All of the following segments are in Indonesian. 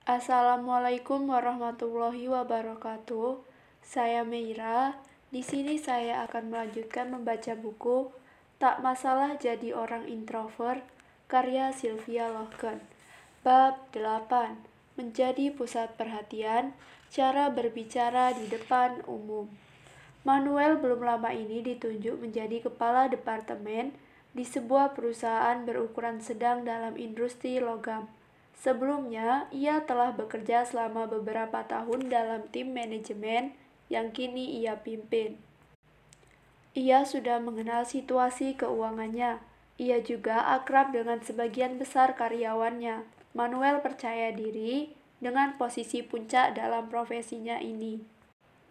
Assalamualaikum warahmatullahi wabarakatuh. Saya Meira. Di sini saya akan melanjutkan membaca buku Tak Masalah Jadi Orang Introvert karya Sylvia Lohken. Bab 8. Menjadi pusat perhatian, cara berbicara di depan umum. Manuel belum lama ini ditunjuk menjadi kepala departemen di sebuah perusahaan berukuran sedang dalam industri logam. Sebelumnya, ia telah bekerja selama beberapa tahun dalam tim manajemen yang kini ia pimpin. Ia sudah mengenal situasi keuangannya. Ia juga akrab dengan sebagian besar karyawannya. Manuel percaya diri dengan posisi puncak dalam profesinya ini.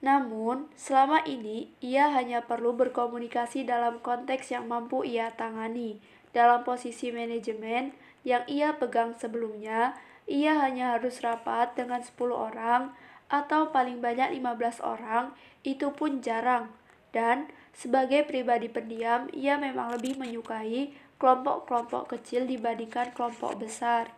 Namun, selama ini ia hanya perlu berkomunikasi dalam konteks yang mampu ia tangani. Dalam posisi manajemen yang ia pegang sebelumnya, ia hanya harus rapat dengan 10 orang atau paling banyak 15 orang, itu pun jarang. Dan sebagai pribadi pendiam, ia memang lebih menyukai kelompok-kelompok kecil dibandingkan kelompok besar.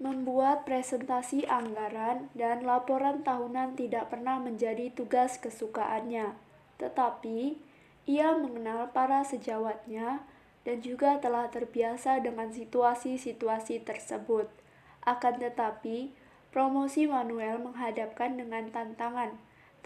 Membuat presentasi anggaran dan laporan tahunan tidak pernah menjadi tugas kesukaannya, tetapi ia mengenal para sejawatnya dan juga telah terbiasa dengan situasi-situasi tersebut. Akan tetapi, promosi Manuel menghadapkan dengan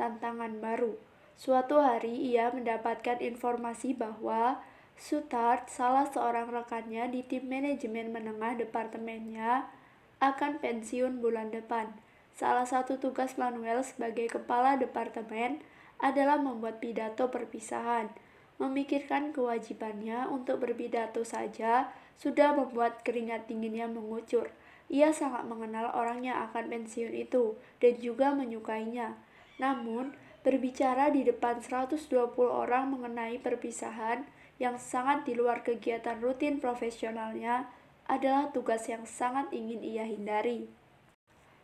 tantangan baru. Suatu hari ia mendapatkan informasi bahwa Sutard, salah seorang rekannya di tim manajemen menengah departemennya, akan pensiun bulan depan. Salah satu tugas Manuel sebagai kepala departemen adalah membuat pidato perpisahan. Memikirkan kewajibannya untuk berpidato saja sudah membuat keringat dinginnya mengucur. Ia sangat mengenal orang yang akan pensiun itu dan juga menyukainya. Namun, berbicara di depan 120 orang mengenai perpisahan yang sangat di luar kegiatan rutin profesionalnya adalah tugas yang sangat ingin ia hindari.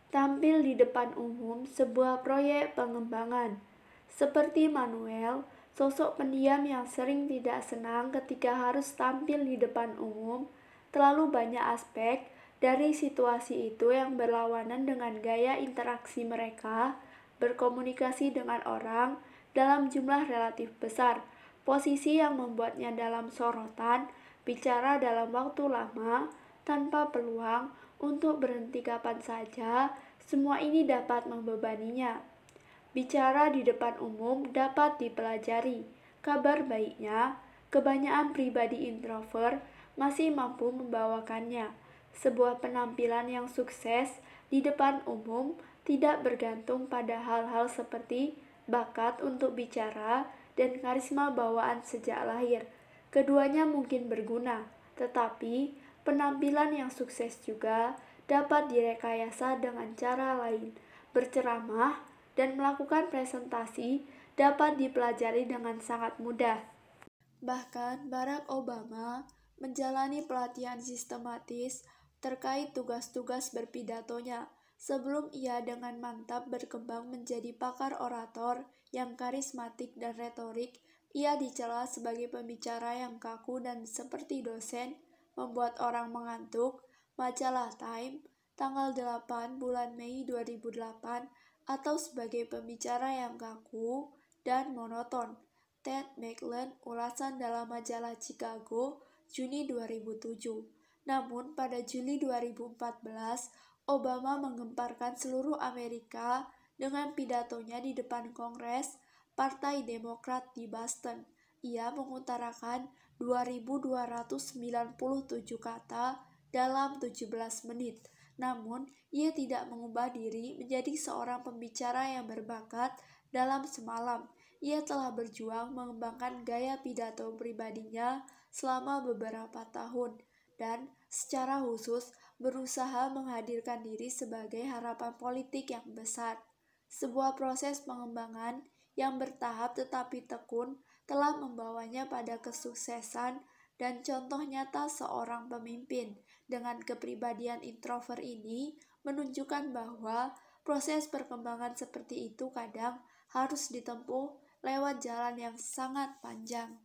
Tampil di depan umum sebuah proyek pengembangan. Seperti Manuel, sosok pendiam yang sering tidak senang ketika harus tampil di depan umum, terlalu banyak aspek dari situasi itu yang berlawanan dengan gaya interaksi mereka, berkomunikasi dengan orang dalam jumlah relatif besar, posisi yang membuatnya dalam sorotan, bicara dalam waktu lama, tanpa peluang untuk berhenti kapan saja, semua ini dapat membebaninya. Bicara di depan umum dapat dipelajari. Kabar baiknya, kebanyakan pribadi introvert masih mampu membawakannya. Sebuah penampilan yang sukses di depan umum tidak bergantung pada hal-hal seperti bakat untuk bicara dan karisma bawaan sejak lahir. Keduanya mungkin berguna, tetapi penampilan yang sukses juga dapat direkayasa dengan cara lain. Berceramah dan melakukan presentasi dapat dipelajari dengan sangat mudah. Bahkan Barack Obama menjalani pelatihan sistematis terkait tugas-tugas berpidatonya sebelum ia dengan mantap berkembang menjadi pakar orator yang karismatik dan retorik. Ia dicela sebagai pembicara yang kaku dan seperti dosen membuat orang mengantuk. Majalah Time tanggal 8 bulan Mei 2008 atau sebagai pembicara yang kaku dan monoton. Ted McClellan, ulasan dalam majalah Chicago, Juni 2007. Namun pada Juli 2014, Obama menggemparkan seluruh Amerika dengan pidatonya di depan Kongres Partai Demokrat di Boston. Ia mengutarakan 2.297 kata dalam 17 menit. Namun, ia tidak mengubah diri menjadi seorang pembicara yang berbakat dalam semalam. Ia telah berjuang mengembangkan gaya pidato pribadinya selama beberapa tahun dan secara khusus berusaha menghadirkan diri sebagai harapan politik yang besar. Sebuah proses pengembangan yang bertahap tetapi tekun telah membawanya pada kesuksesan dan contoh nyata seorang pemimpin dengan kepribadian introvert ini menunjukkan bahwa proses perkembangan seperti itu kadang harus ditempuh lewat jalan yang sangat panjang.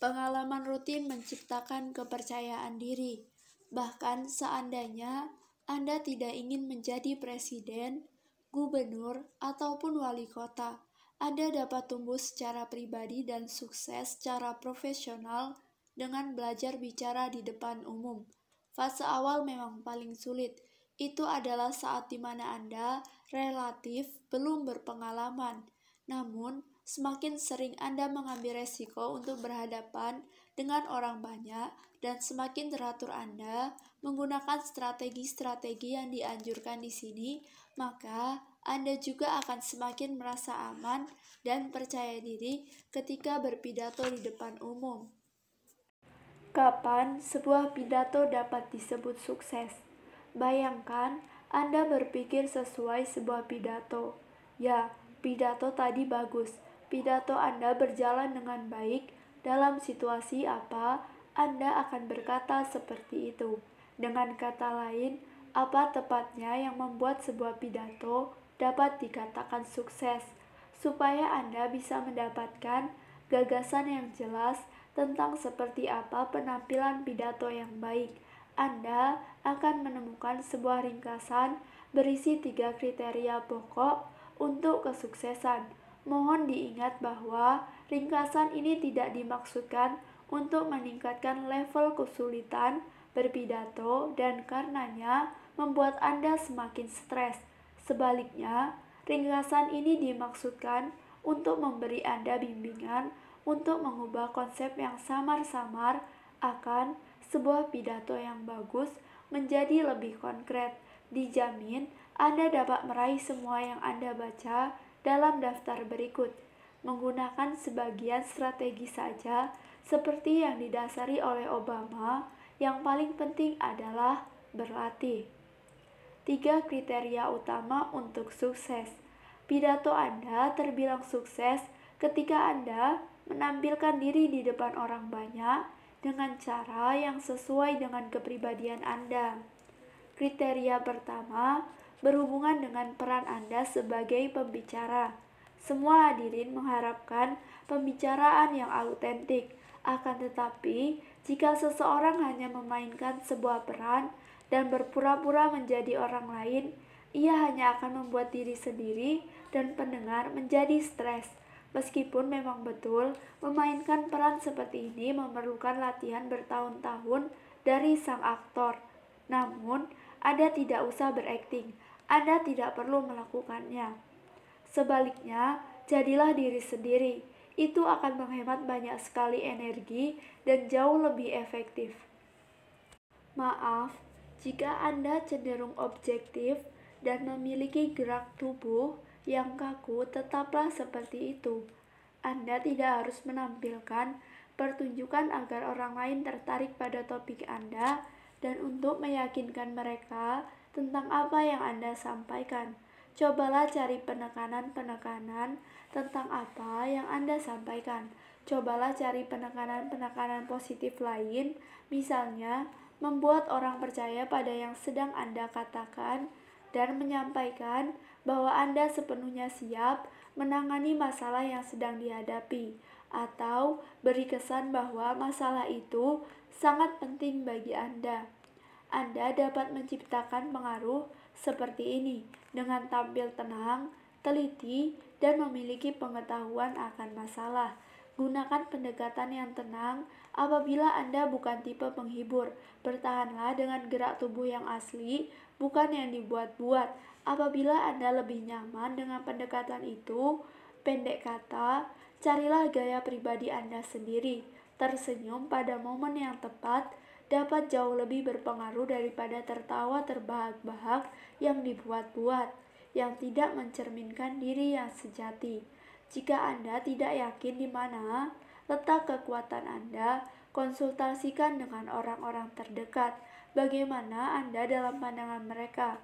Pengalaman rutin menciptakan kepercayaan diri. Bahkan seandainya Anda tidak ingin menjadi presiden, gubernur, ataupun wali kota. Anda dapat tumbuh secara pribadi dan sukses secara profesional dengan belajar bicara di depan umum. Fase awal memang paling sulit. Itu adalah saat di mana Anda relatif belum berpengalaman. Namun, semakin sering Anda mengambil resiko untuk berhadapan dengan orang banyak dan semakin teratur Anda menggunakan strategi-strategi yang dianjurkan di sini, maka Anda juga akan semakin merasa aman dan percaya diri ketika berpidato di depan umum. Kapan sebuah pidato dapat disebut sukses? Bayangkan Anda berpikir sesuai sebuah pidato. Ya, pidato tadi bagus. Pidato Anda berjalan dengan baik. Dalam situasi apa, Anda akan berkata seperti itu. Dengan kata lain, apa tepatnya yang membuat sebuah pidato dapat dikatakan sukses? Supaya Anda bisa mendapatkan gagasan yang jelas tentang seperti apa penampilan pidato yang baik, Anda akan menemukan sebuah ringkasan berisi 3 kriteria pokok untuk kesuksesan. Mohon diingat bahwa ringkasan ini tidak dimaksudkan untuk meningkatkan level kesulitan berpidato dan karenanya membuat Anda semakin stres. Sebaliknya, ringkasan ini dimaksudkan untuk memberi Anda bimbingan untuk mengubah konsep yang samar-samar akan sebuah pidato yang bagus menjadi lebih konkret. Dijamin Anda dapat meraih semua yang Anda baca dalam daftar berikut. Menggunakan sebagian strategi saja seperti yang didasari oleh Obama, yang paling penting adalah berlatih. 3 kriteria utama untuk sukses. Pidato Anda terbilang sukses ketika Anda menampilkan diri di depan orang banyak dengan cara yang sesuai dengan kepribadian Anda. Kriteria pertama berhubungan dengan peran Anda sebagai pembicara. Semua hadirin mengharapkan pembicaraan yang autentik. Akan tetapi, jika seseorang hanya memainkan sebuah peran dan berpura-pura menjadi orang lain, ia hanya akan membuat diri sendiri dan pendengar menjadi stres. Meskipun memang betul memainkan peran seperti ini memerlukan latihan bertahun-tahun dari sang aktor. Namun, Anda tidak usah berakting. Anda tidak perlu melakukannya. Sebaliknya, jadilah diri sendiri. Itu akan menghemat banyak sekali energi dan jauh lebih efektif. Maaf, jika Anda cenderung objektif dan memiliki gerak tubuh yang kaku, tetaplah seperti itu. Anda tidak harus menampilkan pertunjukan agar orang lain tertarik pada topik Anda dan untuk meyakinkan mereka tentang apa yang Anda sampaikan. Cobalah cari penekanan-penekanan tentang apa yang Anda sampaikan. Cobalah cari penekanan-penekanan positif lain, misalnya membuat orang percaya pada yang sedang Anda katakan dan menyampaikan bahwa Anda sepenuhnya siap menangani masalah yang sedang dihadapi, atau beri kesan bahwa masalah itu sangat penting bagi Anda. Anda dapat menciptakan pengaruh seperti ini dengan tampil tenang, teliti, dan memiliki pengetahuan akan masalah. Gunakan pendekatan yang tenang apabila Anda bukan tipe penghibur. Bertahanlah dengan gerak tubuh yang asli, bukan yang dibuat-buat. Apabila Anda lebih nyaman dengan pendekatan itu, pendek kata, carilah gaya pribadi Anda sendiri. Tersenyum pada momen yang tepat dapat jauh lebih berpengaruh daripada tertawa terbahak-bahak yang dibuat-buat, yang tidak mencerminkan diri yang sejati. Jika Anda tidak yakin di mana letak kekuatan Anda, konsultasikan dengan orang-orang terdekat. Bagaimana Anda dalam pandangan mereka?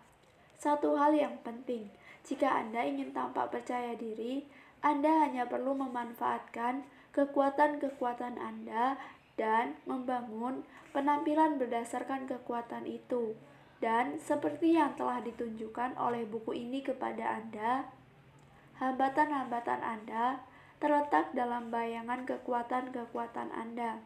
Satu hal yang penting, jika Anda ingin tampak percaya diri, Anda hanya perlu memanfaatkan kekuatan-kekuatan Anda dan membangun penampilan berdasarkan kekuatan itu. Dan seperti yang telah ditunjukkan oleh buku ini kepada Anda, hambatan-hambatan Anda terletak dalam bayangan kekuatan-kekuatan Anda.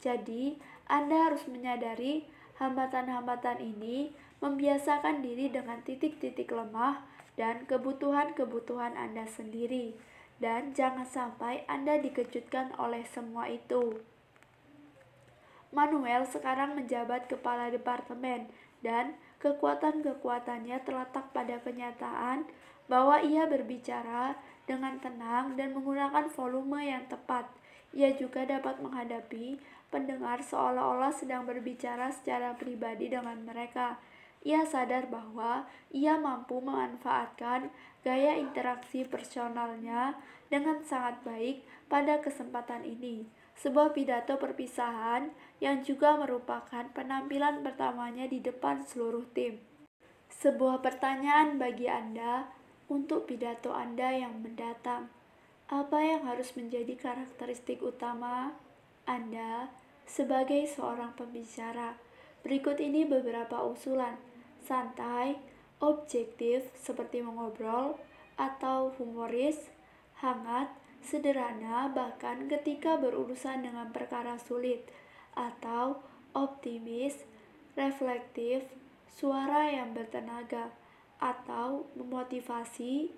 Jadi, Anda harus menyadari hambatan-hambatan ini membiasakan diri dengan titik-titik lemah dan kebutuhan-kebutuhan Anda sendiri. Dan jangan sampai Anda dikejutkan oleh semua itu. Manuel sekarang menjabat kepala departemen dan kekuatan-kekuatannya terletak pada kenyataan bahwa ia berbicara dengan tenang dan menggunakan volume yang tepat. Ia juga dapat menghadapi pendengar seolah-olah sedang berbicara secara pribadi dengan mereka. Ia sadar bahwa ia mampu memanfaatkan gaya interaksi personalnya dengan sangat baik pada kesempatan ini. Sebuah pidato perpisahan yang juga merupakan penampilan pertamanya di depan seluruh tim. Sebuah pertanyaan bagi Anda untuk pidato Anda yang mendatang. Apa yang harus menjadi karakteristik utama Anda sebagai seorang pembicara? Berikut ini beberapa usulan. Santai, objektif seperti mengobrol, atau humoris, hangat, sederhana bahkan ketika berurusan dengan perkara sulit, atau optimis, reflektif, suara yang bertenaga, atau memotivasi,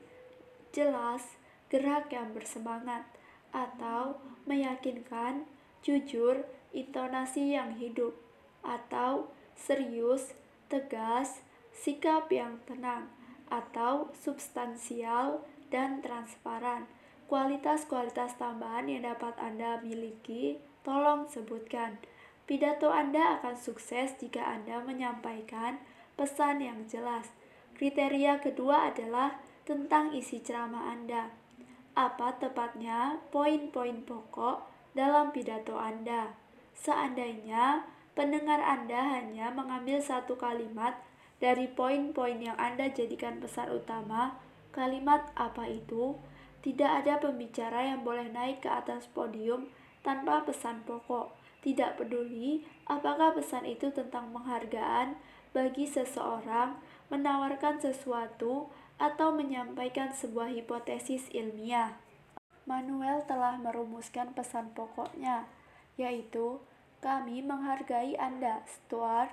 jelas, gerak yang bersemangat, atau meyakinkan, jujur, intonasi yang hidup, atau serius, tegas, sikap yang tenang, atau substansial dan transparan. Kualitas-kualitas tambahan yang dapat Anda miliki, tolong sebutkan. Pidato Anda akan sukses jika Anda menyampaikan pesan yang jelas. Kriteria kedua adalah tentang isi ceramah Anda. Apa tepatnya poin-poin pokok dalam pidato Anda? Seandainya pendengar Anda hanya mengambil satu kalimat dari poin-poin yang Anda jadikan pesan utama, kalimat apa itu? Tidak ada pembicara yang boleh naik ke atas podium tanpa pesan pokok. Tidak peduli apakah pesan itu tentang penghargaan bagi seseorang, menawarkan sesuatu, atau menyampaikan sebuah hipotesis ilmiah. Manuel telah merumuskan pesan pokoknya, yaitu kami menghargai Anda, Stuart,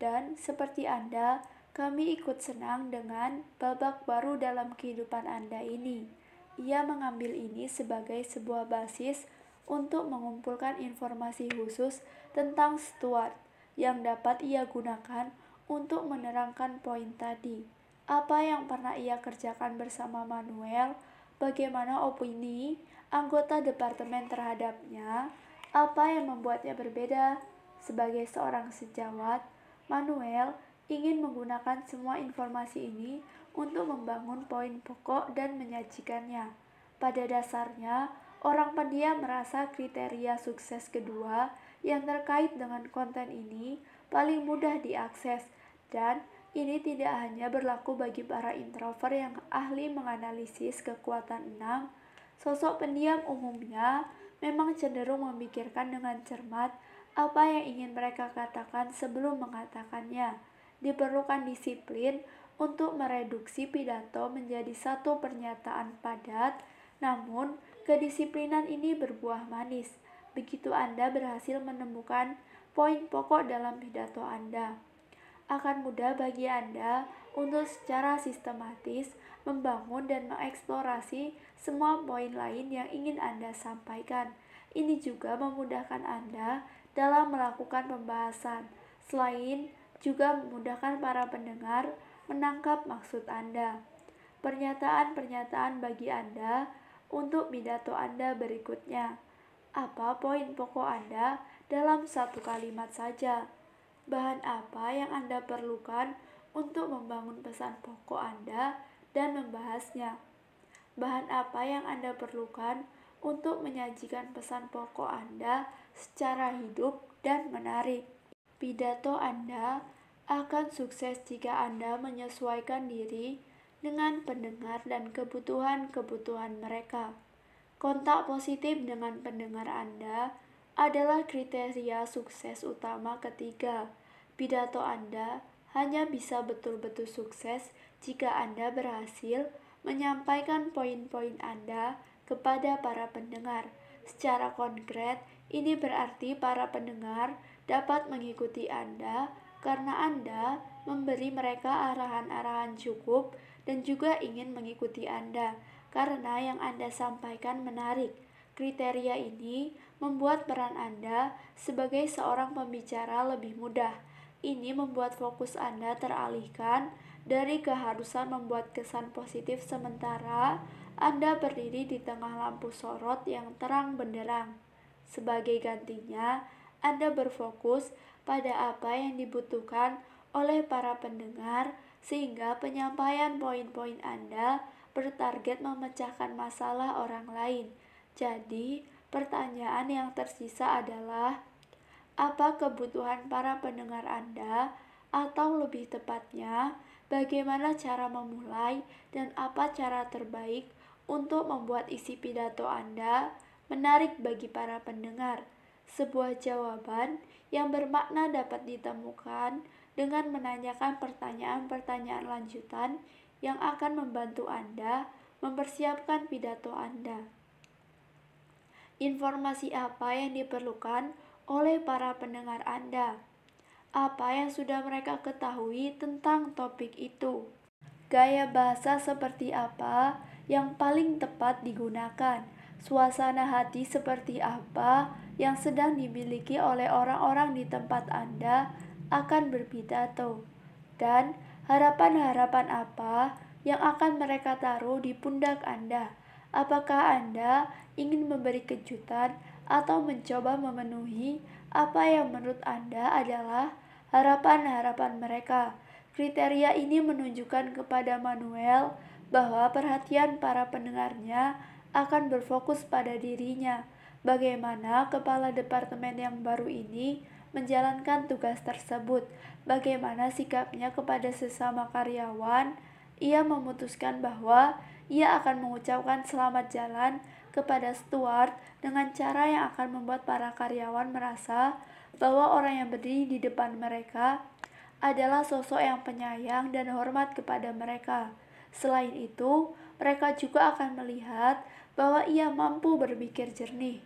dan seperti Anda, kami ikut senang dengan babak baru dalam kehidupan Anda ini. Ia mengambil ini sebagai sebuah basis untuk mengumpulkan informasi khusus tentang Stuart yang dapat ia gunakan untuk menerangkan poin tadi. Apa yang pernah ia kerjakan bersama Manuel, bagaimana opini anggota departemen terhadapnya, apa yang membuatnya berbeda. Sebagai seorang sejawat, Manuel ingin menggunakan semua informasi ini untuk membangun poin pokok dan menyajikannya. Pada dasarnya, orang pendiam merasa kriteria sukses kedua yang terkait dengan konten ini paling mudah diakses, dan ini tidak hanya berlaku bagi para introvert yang ahli menganalisis kekuatan 6. Sosok pendiam umumnya memang cenderung memikirkan dengan cermat apa yang ingin mereka katakan sebelum mengatakannya. Diperlukan disiplin untuk mereduksi pidato menjadi satu pernyataan padat, namun kedisiplinan ini berbuah manis begitu Anda berhasil menemukan poin pokok dalam pidato Anda. Akan mudah bagi Anda untuk secara sistematis membangun dan mengeksplorasi semua poin lain yang ingin Anda sampaikan. Ini juga memudahkan Anda dalam melakukan pembahasan, selain juga memudahkan para pendengar menangkap maksud Anda. Pernyataan-pernyataan bagi Anda untuk pidato Anda berikutnya. Apa poin pokok Anda dalam satu kalimat saja? Bahan apa yang Anda perlukan untuk membangun pesan pokok Anda dan membahasnya? Bahan apa yang Anda perlukan untuk menyajikan pesan pokok Anda secara hidup dan menarik? Pidato Anda akan sukses jika Anda menyesuaikan diri dengan pendengar dan kebutuhan-kebutuhan mereka. Kontak positif dengan pendengar Anda adalah kriteria sukses utama ketiga. Pidato Anda hanya bisa betul-betul sukses jika Anda berhasil menyampaikan poin-poin Anda kepada para pendengar. Secara konkret, ini berarti para pendengar dapat mengikuti Anda karena Anda memberi mereka arahan-arahan cukup dan juga ingin mengikuti Anda, karena yang Anda sampaikan menarik. Kriteria ini membuat peran Anda sebagai seorang pembicara lebih mudah. Ini membuat fokus Anda teralihkan dari keharusan membuat kesan positif sementara Anda berdiri di tengah lampu sorot yang terang benderang. Sebagai gantinya, Anda berfokus pada apa yang dibutuhkan oleh para pendengar sehingga penyampaian poin-poin Anda bertarget memecahkan masalah orang lain. Jadi, pertanyaan yang tersisa adalah, apa kebutuhan para pendengar Anda? Atau lebih tepatnya, bagaimana cara memulai dan apa cara terbaik untuk membuat isi pidato Anda menarik bagi para pendengar? Sebuah jawaban yang bermakna dapat ditemukan dengan menanyakan pertanyaan-pertanyaan lanjutan yang akan membantu Anda mempersiapkan pidato Anda. Informasi apa yang diperlukan oleh para pendengar Anda? Apa yang sudah mereka ketahui tentang topik itu? Gaya bahasa seperti apa yang paling tepat digunakan? Suasana hati seperti apa yang sedang dimiliki oleh orang-orang di tempat Anda akan berpidato? Dan harapan-harapan apa yang akan mereka taruh di pundak Anda? Apakah Anda ingin memberi kejutan atau mencoba memenuhi apa yang menurut Anda adalah harapan-harapan mereka? Kriteria ini menunjukkan kepada Manuel bahwa perhatian para pendengarnya akan berfokus pada dirinya. Bagaimana kepala departemen yang baru ini menjalankan tugas tersebut? Bagaimana sikapnya kepada sesama karyawan? Ia memutuskan bahwa ia akan mengucapkan selamat jalan kepada Stuart dengan cara yang akan membuat para karyawan merasa bahwa orang yang berdiri di depan mereka adalah sosok yang penyayang dan hormat kepada mereka. Selain itu, mereka juga akan melihat bahwa ia mampu berpikir jernih.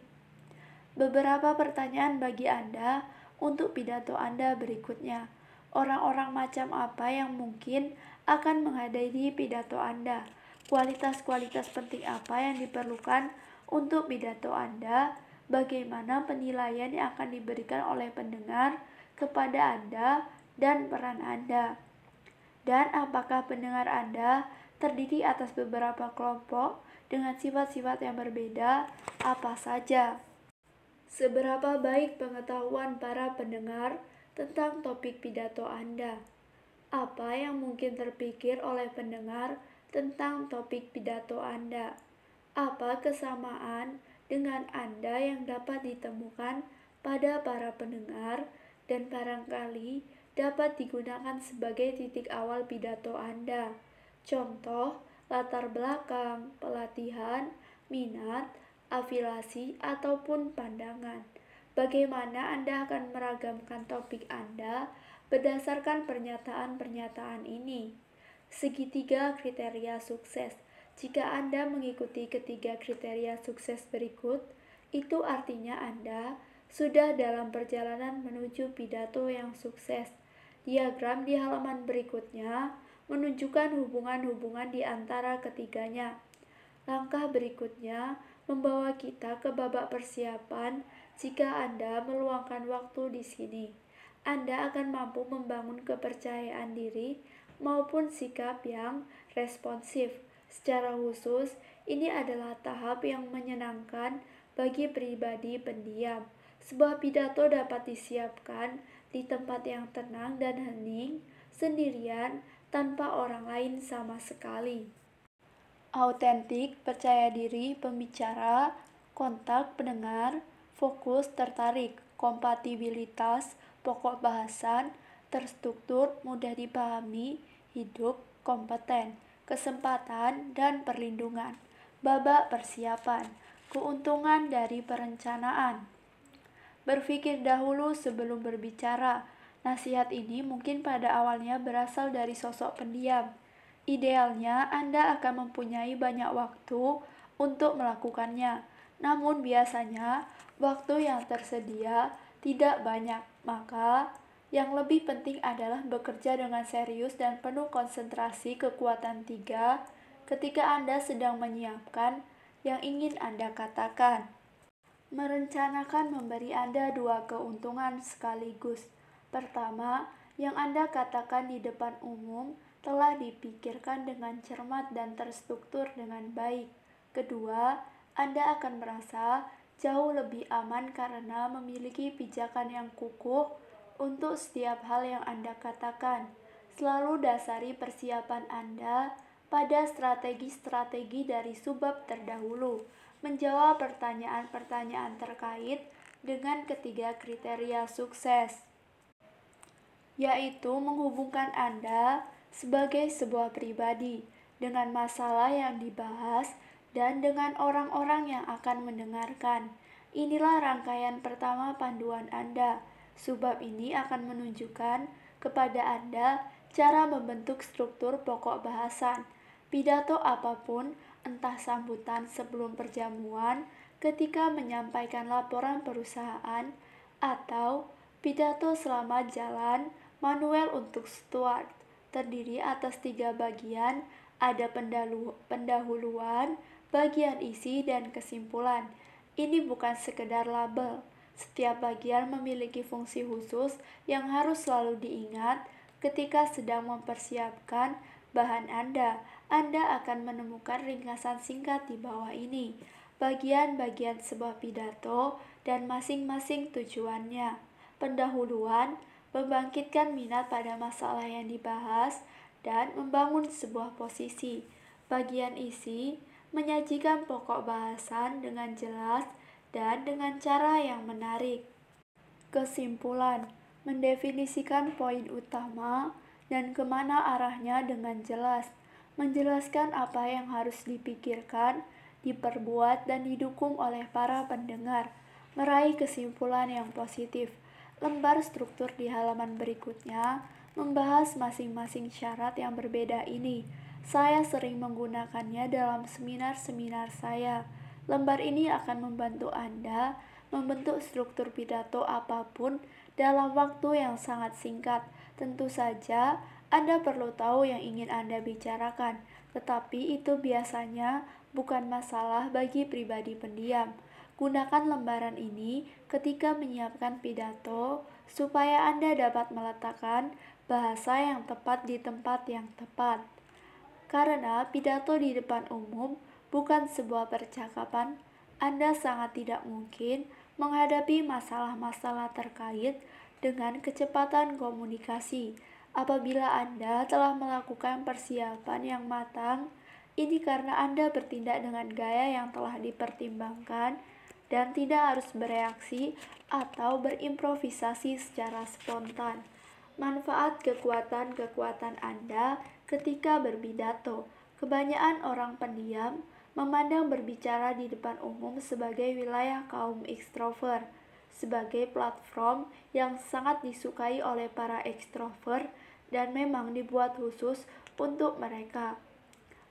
Beberapa pertanyaan bagi Anda untuk pidato Anda berikutnya. Orang-orang macam apa yang mungkin akan menghadiri pidato Anda? Kualitas-kualitas penting apa yang diperlukan untuk pidato Anda? Bagaimana penilaian yang akan diberikan oleh pendengar kepada Anda dan peran Anda? Dan apakah pendengar Anda terdiri atas beberapa kelompok dengan sifat-sifat yang berbeda? Apa saja? Seberapa baik pengetahuan para pendengar tentang topik pidato Anda? Apa yang mungkin terpikir oleh pendengar tentang topik pidato Anda? Apa kesamaan dengan Anda yang dapat ditemukan pada para pendengar dan barangkali dapat digunakan sebagai titik awal pidato Anda? Contoh, latar belakang, pelatihan, minat, afiliasi, ataupun pandangan. Bagaimana Anda akan meragamkan topik Anda berdasarkan pernyataan-pernyataan ini? Segitiga kriteria sukses. Jika Anda mengikuti ketiga kriteria sukses berikut, itu artinya Anda sudah dalam perjalanan menuju pidato yang sukses. Diagram di halaman berikutnya menunjukkan hubungan-hubungan di antara ketiganya. Langkah berikutnya membawa kita ke babak persiapan. Jika Anda meluangkan waktu di sini, Anda akan mampu membangun kepercayaan diri maupun sikap yang responsif. Secara khusus, ini adalah tahap yang menyenangkan bagi pribadi pendiam. Sebuah pidato dapat disiapkan di tempat yang tenang dan hening, sendirian, tanpa orang lain sama sekali. Autentik, percaya diri, pembicara, kontak pendengar, fokus, tertarik, kompatibilitas, pokok bahasan, terstruktur, mudah dipahami, hidup, kompeten, kesempatan, dan perlindungan. Babak persiapan, keuntungan dari perencanaan. Berpikir dahulu sebelum berbicara. Nasihat ini mungkin pada awalnya berasal dari sosok pendiam. Idealnya Anda akan mempunyai banyak waktu untuk melakukannya. Namun biasanya waktu yang tersedia tidak banyak, maka Yang lebih penting adalah bekerja dengan serius dan penuh konsentrasi kekuatan 3 ketika Anda sedang menyiapkan yang ingin Anda katakan. Merencanakan memberi Anda dua keuntungan sekaligus. Pertama, yang Anda katakan di depan umum telah dipikirkan dengan cermat dan terstruktur dengan baik. Kedua, Anda akan merasa jauh lebih aman karena memiliki pijakan yang kukuh untuk setiap hal yang Anda katakan. Selalu dasari persiapan Anda pada strategi-strategi dari subbab terdahulu, menjawab pertanyaan-pertanyaan terkait dengan ketiga kriteria sukses, yaitu menghubungkan Anda sebagai sebuah pribadi dengan masalah yang dibahas dan dengan orang-orang yang akan mendengarkan. Inilah rangkaian pertama panduan Anda. Subbab ini akan menunjukkan kepada Anda cara membentuk struktur pokok bahasan. Pidato apapun, entah sambutan sebelum perjamuan, ketika menyampaikan laporan perusahaan, atau pidato selamat jalan manual untuk steward, terdiri atas 3 bagian, ada pendahuluan, bagian isi, dan kesimpulan. Ini bukan sekedar label. Setiap bagian memiliki fungsi khusus yang harus selalu diingat ketika sedang mempersiapkan bahan Anda. Anda akan menemukan ringkasan singkat di bawah ini, bagian-bagian sebuah pidato dan masing-masing tujuannya. Pendahuluan, membangkitkan minat pada masalah yang dibahas dan membangun sebuah posisi. Bagian isi, menyajikan pokok bahasan dengan jelas dan dengan cara yang menarik. Kesimpulan, mendefinisikan poin utama dan kemana arahnya dengan jelas, menjelaskan apa yang harus dipikirkan, diperbuat, dan didukung oleh para pendengar, meraih kesimpulan yang positif. Lembar struktur di halaman berikutnya membahas masing-masing syarat yang berbeda ini. Saya sering menggunakannya dalam seminar-seminar saya. Lembar ini akan membantu Anda membentuk struktur pidato apapun dalam waktu yang sangat singkat. Tentu saja, Anda perlu tahu yang ingin Anda bicarakan, tetapi itu biasanya bukan masalah bagi pribadi pendiam. Gunakan lembaran ini ketika menyiapkan pidato supaya Anda dapat meletakkan bahasa yang tepat di tempat yang tepat. Karena pidato di depan umum bukan sebuah percakapan, Anda sangat tidak mungkin menghadapi masalah-masalah terkait dengan kecepatan komunikasi. Apabila Anda telah melakukan persiapan yang matang, ini karena Anda bertindak dengan gaya yang telah dipertimbangkan dan tidak harus bereaksi atau berimprovisasi secara spontan. Manfaat kekuatan-kekuatan Anda ketika berpidato. Kebanyakan orang pendiam memandang berbicara di depan umum sebagai wilayah kaum ekstrovert, sebagai platform yang sangat disukai oleh para ekstrovert dan memang dibuat khusus untuk mereka.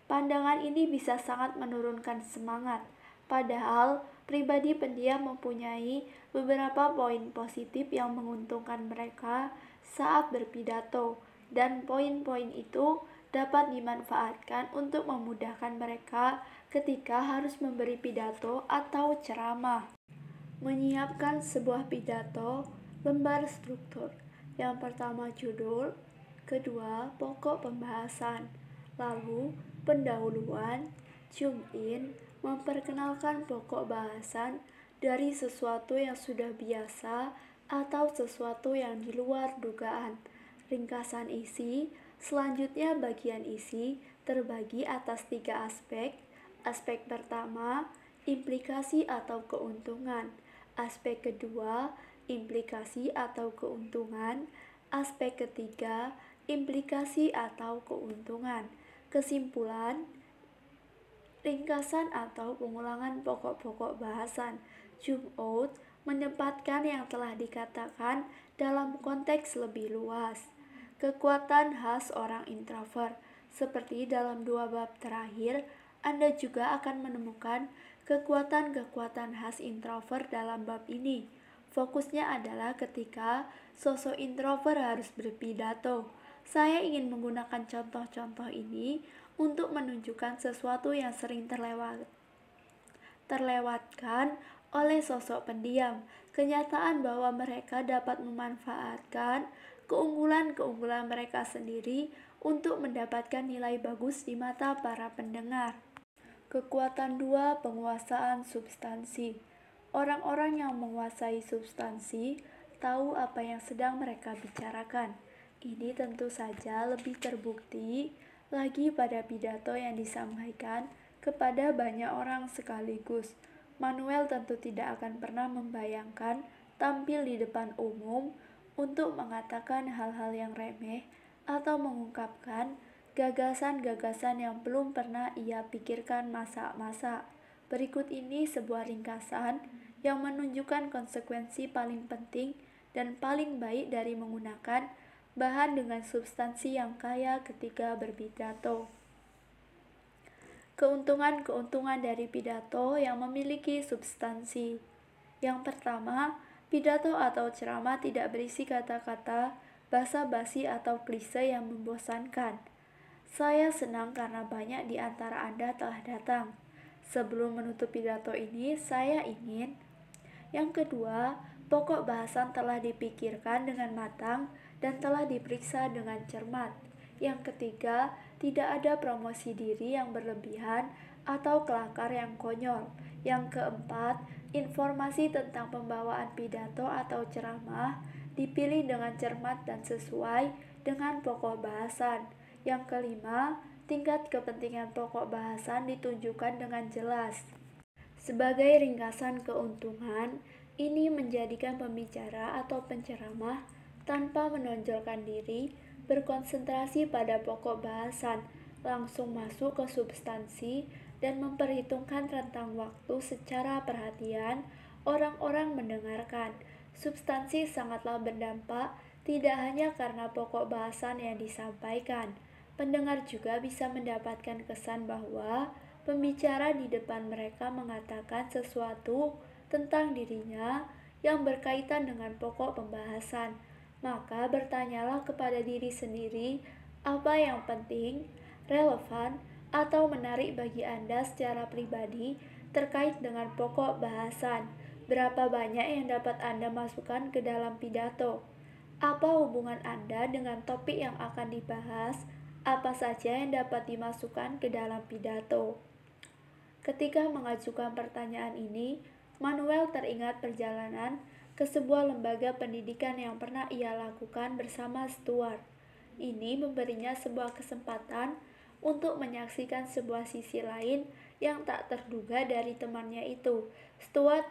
Pandangan ini bisa sangat menurunkan semangat, padahal pribadi pendiam mempunyai beberapa poin positif yang menguntungkan mereka saat berpidato, dan poin-poin itu dapat dimanfaatkan untuk memudahkan mereka ketika harus memberi pidato atau ceramah. Menyiapkan sebuah pidato, lembar struktur. Yang pertama judul, kedua pokok pembahasan, lalu pendahuluan, zoom in, memperkenalkan pokok bahasan dari sesuatu yang sudah biasa atau sesuatu yang di luar dugaan. Ringkasan isi, selanjutnya bagian isi terbagi atas 3 aspek. Aspek pertama, implikasi atau keuntungan. Aspek kedua, implikasi atau keuntungan. Aspek ketiga, implikasi atau keuntungan. Kesimpulan, ringkasan atau pengulangan pokok-pokok bahasan. Zoom out, menempatkan yang telah dikatakan dalam konteks lebih luas. Kekuatan khas orang introvert. Seperti dalam 2 bab terakhir, Anda juga akan menemukan kekuatan-kekuatan khas introvert dalam bab ini. Fokusnya adalah ketika sosok introvert harus berpidato. Saya ingin menggunakan contoh-contoh ini untuk menunjukkan sesuatu yang sering terlewatkan oleh sosok pendiam, kenyataan bahwa mereka dapat memanfaatkan keunggulan-keunggulan mereka sendiri untuk mendapatkan nilai bagus di mata para pendengar. Kekuatan 2, penguasaan substansi. Orang-orang yang menguasai substansi tahu apa yang sedang mereka bicarakan. Ini tentu saja lebih terbukti lagi pada pidato yang disampaikan kepada banyak orang sekaligus. Manuel tentu tidak akan pernah membayangkan tampil di depan umum untuk mengatakan hal-hal yang remeh atau mengungkapkan gagasan-gagasan yang belum pernah ia pikirkan masa-masa. Berikut ini sebuah ringkasan yang menunjukkan konsekuensi paling penting dan paling baik dari menggunakan bahan dengan substansi yang kaya ketika berpidato. Keuntungan-keuntungan dari pidato yang memiliki substansi. Yang pertama, pidato atau ceramah tidak berisi kata-kata basa-basi atau klise yang membosankan. Saya senang karena banyak di antara Anda telah datang. Sebelum menutup pidato ini, saya ingin. Yang kedua, pokok bahasan telah dipikirkan dengan matang dan telah diperiksa dengan cermat. Yang ketiga, tidak ada promosi diri yang berlebihan atau kelakar yang konyol. Yang keempat, informasi tentang pembawaan pidato atau ceramah dipilih dengan cermat dan sesuai dengan pokok bahasan. Yang kelima, tingkat kepentingan pokok bahasan ditunjukkan dengan jelas. Sebagai ringkasan keuntungan, ini menjadikan pembicara atau penceramah tanpa menonjolkan diri, berkonsentrasi pada pokok bahasan, langsung masuk ke substansi, dan memperhitungkan rentang waktu secara perhatian orang-orang mendengarkan. Substansi sangatlah berdampak, tidak hanya karena pokok bahasan yang disampaikan. Pendengar juga bisa mendapatkan kesan bahwa pembicara di depan mereka mengatakan sesuatu tentang dirinya yang berkaitan dengan pokok pembahasan. Maka bertanyalah kepada diri sendiri apa yang penting, relevan, atau menarik bagi Anda secara pribadi terkait dengan pokok bahasan. Berapa banyak yang dapat Anda masukkan ke dalam pidato? Apa hubungan Anda dengan topik yang akan dibahas? Apa saja yang dapat dimasukkan ke dalam pidato? Ketika mengajukan pertanyaan ini, Manuel teringat perjalanan ke sebuah lembaga pendidikan yang pernah ia lakukan bersama Stuart. Ini memberinya sebuah kesempatan untuk menyaksikan sebuah sisi lain yang tak terduga dari temannya itu. Stuart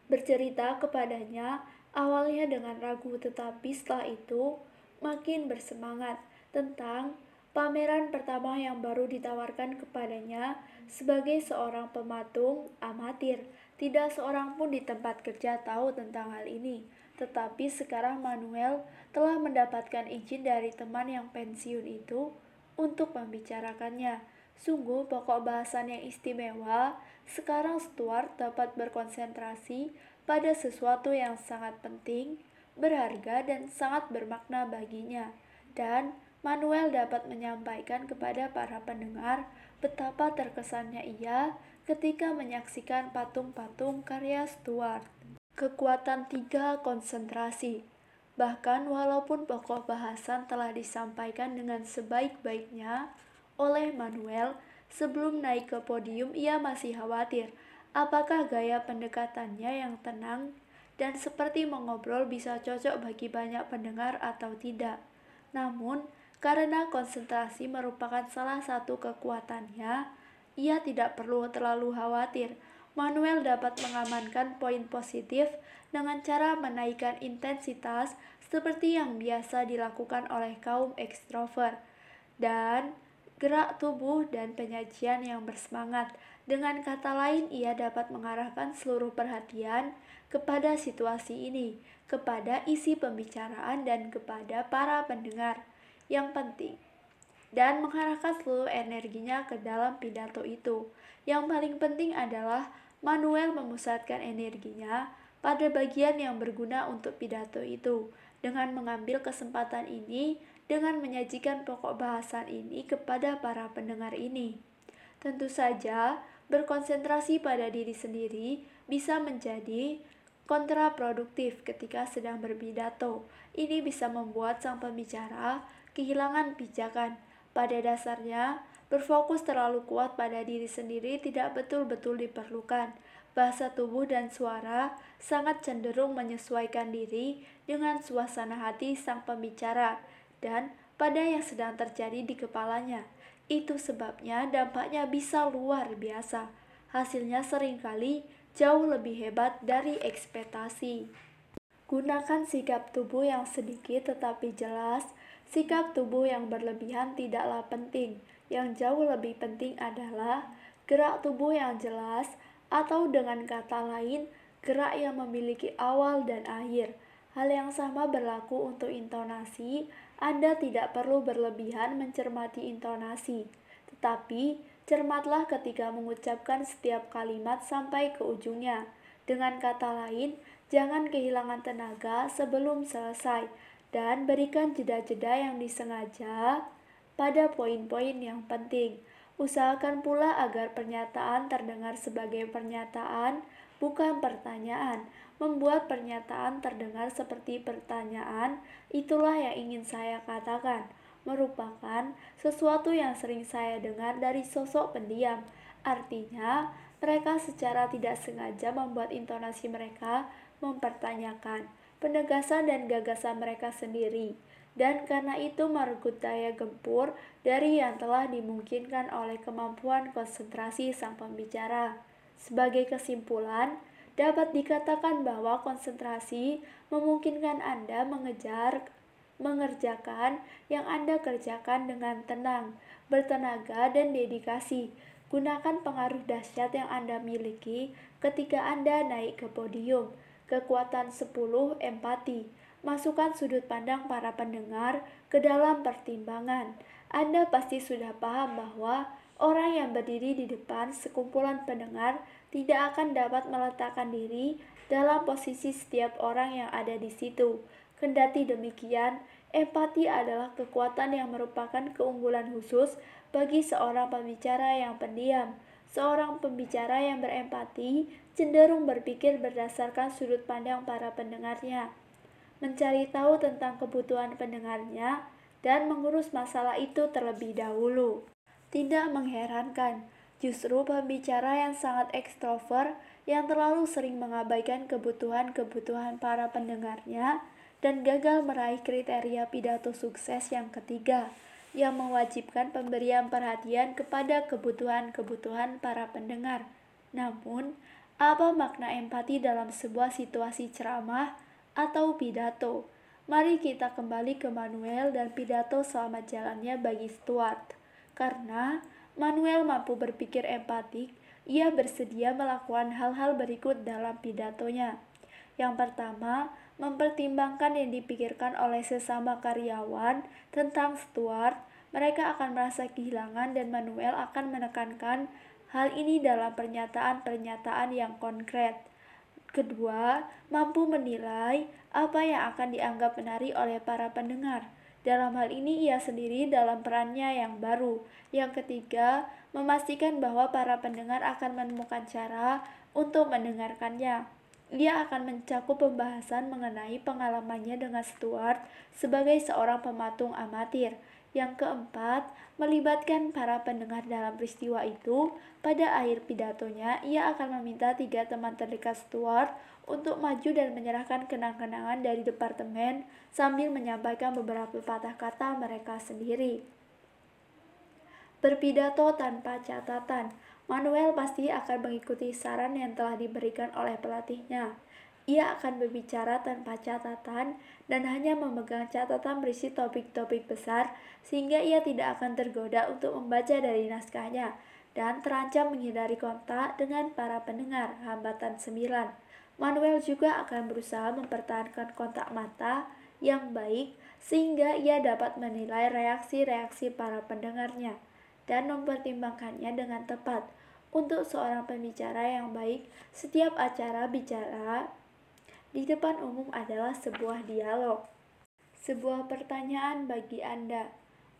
bercerita kepadanya awalnya dengan ragu, tetapi setelah itu makin bersemangat tentang pameran pertama yang baru ditawarkan kepadanya sebagai seorang pematung amatir. Tidak seorang pun di tempat kerja tahu tentang hal ini, tetapi sekarang Manuel telah mendapatkan izin dari teman yang pensiun itu untuk membicarakannya. Sungguh pokok bahasan yang istimewa. Sekarang Stuart dapat berkonsentrasi pada sesuatu yang sangat penting, berharga, dan sangat bermakna baginya. Dan Manuel dapat menyampaikan kepada para pendengar betapa terkesannya ia ketika menyaksikan patung-patung karya Stuart. Kekuatan 3, konsentrasi. Bahkan walaupun pokok bahasan telah disampaikan dengan sebaik-baiknya oleh Manuel, sebelum naik ke podium ia masih khawatir apakah gaya pendekatannya yang tenang dan seperti mengobrol bisa cocok bagi banyak pendengar atau tidak. Namun, karena konsentrasi merupakan salah satu kekuatannya, ia tidak perlu terlalu khawatir. Manuel dapat mengamankan poin positif dengan cara menaikkan intensitas seperti yang biasa dilakukan oleh kaum ekstrovert, dan gerak tubuh dan penyajian yang bersemangat. Dengan kata lain, ia dapat mengarahkan seluruh perhatian kepada situasi ini, kepada isi pembicaraan, dan kepada para pendengar yang penting, dan mengarahkan seluruh energinya ke dalam pidato itu. Yang paling penting adalah Manuel memusatkan energinya pada bagian yang berguna untuk pidato itu. Dengan mengambil kesempatan ini, dengan menyajikan pokok bahasan ini kepada para pendengar ini. Tentu saja, berkonsentrasi pada diri sendiri bisa menjadi kontraproduktif ketika sedang berpidato. Ini bisa membuat sang pembicara kehilangan pijakan. Pada dasarnya, berfokus terlalu kuat pada diri sendiri tidak betul-betul diperlukan. Bahasa tubuh dan suara sangat cenderung menyesuaikan diri dengan suasana hati sang pembicara dan pada yang sedang terjadi di kepalanya. Itu sebabnya dampaknya bisa luar biasa. Hasilnya seringkali jauh lebih hebat dari ekspektasi. Gunakan sikap tubuh yang sedikit tetapi jelas. Sikap tubuh yang berlebihan tidaklah penting. Yang jauh lebih penting adalah gerak tubuh yang jelas, atau dengan kata lain, gerak yang memiliki awal dan akhir. Hal yang sama berlaku untuk intonasi. Anda tidak perlu berlebihan mencermati intonasi, tetapi cermatlah ketika mengucapkan setiap kalimat sampai ke ujungnya. Dengan kata lain, jangan kehilangan tenaga sebelum selesai, dan berikan jeda-jeda yang disengaja pada poin-poin yang penting. Usahakan pula agar pernyataan terdengar sebagai pernyataan, bukan pertanyaan. Membuat pernyataan terdengar seperti pertanyaan, itulah yang ingin saya katakan. Merupakan sesuatu yang sering saya dengar dari sosok pendiam. Artinya, mereka secara tidak sengaja membuat intonasi mereka mempertanyakan penegasan dan gagasan mereka sendiri. Dan karena itu merenggut daya gempur dari yang telah dimungkinkan oleh kemampuan konsentrasi sang pembicara. Sebagai kesimpulan, dapat dikatakan bahwa konsentrasi memungkinkan Anda mengerjakan yang Anda kerjakan dengan tenang, bertenaga, dan dedikasi. Gunakan pengaruh dahsyat yang Anda miliki ketika Anda naik ke podium. Kekuatan 10 empati. Masukkan sudut pandang para pendengar ke dalam pertimbangan. Anda pasti sudah paham bahwa orang yang berdiri di depan sekumpulan pendengar tidak akan dapat meletakkan diri dalam posisi setiap orang yang ada di situ. Kendati demikian, empati adalah kekuatan yang merupakan keunggulan khusus bagi seorang pembicara yang pendiam. Seorang pembicara yang berempati cenderung berpikir berdasarkan sudut pandang para pendengarnya, mencari tahu tentang kebutuhan pendengarnya, dan mengurus masalah itu terlebih dahulu. Tidak mengherankan, justru pembicara yang sangat ekstrovert yang terlalu sering mengabaikan kebutuhan-kebutuhan para pendengarnya dan gagal meraih kriteria pidato sukses yang ketiga, yang mewajibkan pemberian perhatian kepada kebutuhan-kebutuhan para pendengar. Namun, apa makna empati dalam sebuah situasi ceramah atau pidato? Mari kita kembali ke Manuel dan pidato selamat jalannya bagi Stuart. Karena Manuel mampu berpikir empatik, ia bersedia melakukan hal-hal berikut dalam pidatonya. Yang pertama, mempertimbangkan yang dipikirkan oleh sesama karyawan tentang Stuart. Mereka akan merasa kehilangan dan Manuel akan menekankan hal ini dalam pernyataan-pernyataan yang konkret. Kedua, mampu menilai apa yang akan dianggap menarik oleh para pendengar. Dalam hal ini ia sendiri dalam perannya yang baru. Yang ketiga, memastikan bahwa para pendengar akan menemukan cara untuk mendengarkannya. Ia akan mencakup pembahasan mengenai pengalamannya dengan Stuart sebagai seorang pematung amatir. Yang keempat, melibatkan para pendengar dalam peristiwa itu. Pada akhir pidatonya, ia akan meminta 3 teman terdekat Stuart untuk maju dan menyerahkan kenang-kenangan dari departemen sambil menyampaikan beberapa patah kata mereka sendiri. Berpidato tanpa catatan. Manuel pasti akan mengikuti saran yang telah diberikan oleh pelatihnya. Ia akan berbicara tanpa catatan dan hanya memegang catatan berisi topik-topik besar sehingga ia tidak akan tergoda untuk membaca dari naskahnya dan terancam menghindari kontak dengan para pendengar. Hambatan 9. Manuel juga akan berusaha mempertahankan kontak mata yang baik sehingga ia dapat menilai reaksi-reaksi para pendengarnya dan mempertimbangkannya dengan tepat. Untuk seorang pembicara yang baik, setiap acara bicara di depan umum adalah sebuah dialog. Sebuah pertanyaan bagi Anda,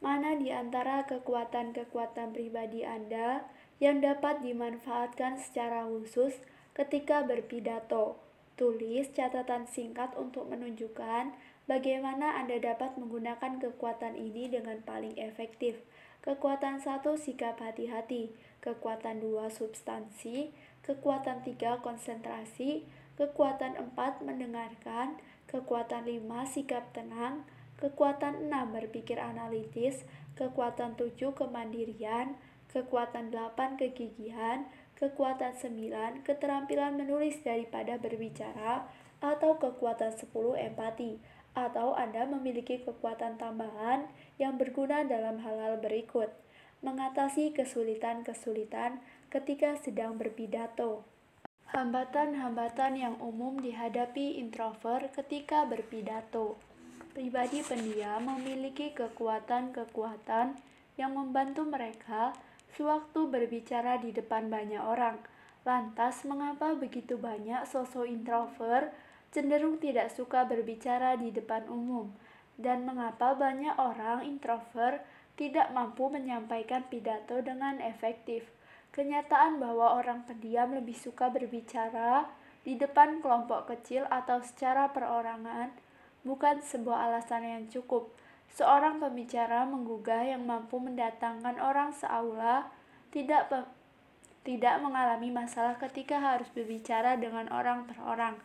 mana di antara kekuatan-kekuatan pribadi Anda yang dapat dimanfaatkan secara khusus ketika berpidato? Tulis catatan singkat untuk menunjukkan bagaimana Anda dapat menggunakan kekuatan ini dengan paling efektif. Kekuatan 1, sikap hati-hati. Kekuatan 2, substansi. Kekuatan 3, konsentrasi. Kekuatan 4, mendengarkan. Kekuatan 5, sikap tenang. Kekuatan 6, berpikir analitis. Kekuatan 7, kemandirian. Kekuatan 8, kegigihan. Kekuatan 9, keterampilan menulis daripada berbicara. Atau kekuatan 10, empati. Atau Anda memiliki kekuatan tambahan yang berguna dalam hal-hal berikut. Mengatasi kesulitan-kesulitan ketika sedang berpidato. Hambatan-hambatan yang umum dihadapi introvert ketika berpidato. Pribadi pendiam memiliki kekuatan-kekuatan yang membantu mereka sewaktu berbicara di depan banyak orang. Lantas, mengapa begitu banyak sosok introvert cenderung tidak suka berbicara di depan umum? Dan mengapa banyak orang introvert tidak mampu menyampaikan pidato dengan efektif? Kenyataan bahwa orang pendiam lebih suka berbicara di depan kelompok kecil atau secara perorangan bukan sebuah alasan yang cukup. Seorang pembicara menggugah yang mampu mendatangkan orang seaula tidak mengalami masalah ketika harus berbicara dengan orang per orang.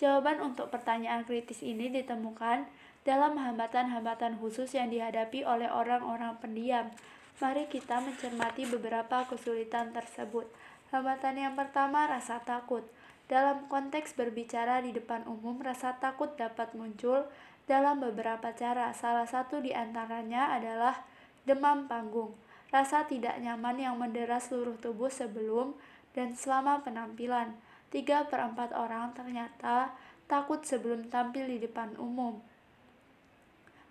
Jawaban untuk pertanyaan kritis ini ditemukan dalam hambatan-hambatan khusus yang dihadapi oleh orang-orang pendiam. Mari kita mencermati beberapa kesulitan tersebut. Hambatan yang pertama, rasa takut. Dalam konteks berbicara di depan umum, rasa takut dapat muncul dalam beberapa cara. Salah satu di antaranya adalah demam panggung. Rasa tidak nyaman yang mendera seluruh tubuh sebelum dan selama penampilan. 3/4 orang ternyata takut sebelum tampil di depan umum.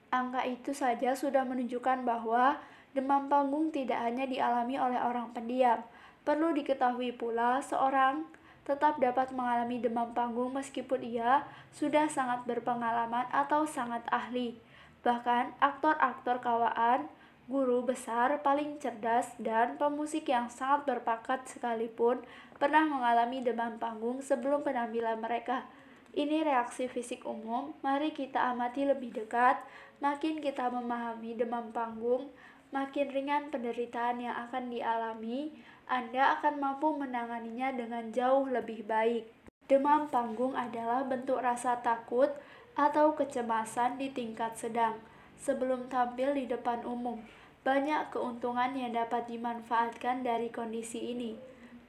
Angka itu saja sudah menunjukkan bahwa demam panggung tidak hanya dialami oleh orang pendiam. Perlu diketahui pula, seorang tetap dapat mengalami demam panggung meskipun ia sudah sangat berpengalaman atau sangat ahli. Bahkan aktor-aktor kawaan, guru besar, paling cerdas, dan pemusik yang sangat berbakat sekalipun pernah mengalami demam panggung sebelum penampilan mereka. Ini reaksi fisik umum. Mari kita amati lebih dekat. Makin kita memahami demam panggung, makin ringan penderitaan yang akan dialami. Anda akan mampu menanganinya dengan jauh lebih baik. Demam panggung adalah bentuk rasa takut atau kecemasan di tingkat sedang sebelum tampil di depan umum. Banyak keuntungan yang dapat dimanfaatkan dari kondisi ini.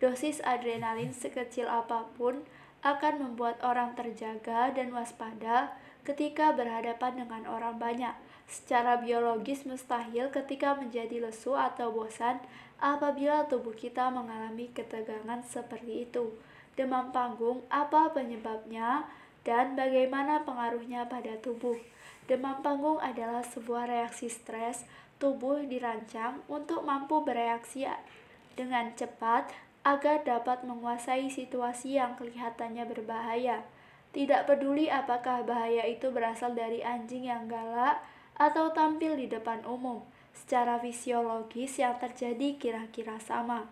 Dosis adrenalin sekecil apapun akan membuat orang terjaga dan waspada ketika berhadapan dengan orang banyak. Secara biologis mustahil ketika menjadi lesu atau bosan apabila tubuh kita mengalami ketegangan seperti itu. Demam panggung, apa penyebabnya dan bagaimana pengaruhnya pada tubuh? Demam panggung adalah sebuah reaksi stres. Tubuh dirancang untuk mampu bereaksi dengan cepat agar dapat menguasai situasi yang kelihatannya berbahaya. Tidak peduli apakah bahaya itu berasal dari anjing yang galak atau tampil di depan umum, secara fisiologis yang terjadi kira-kira sama.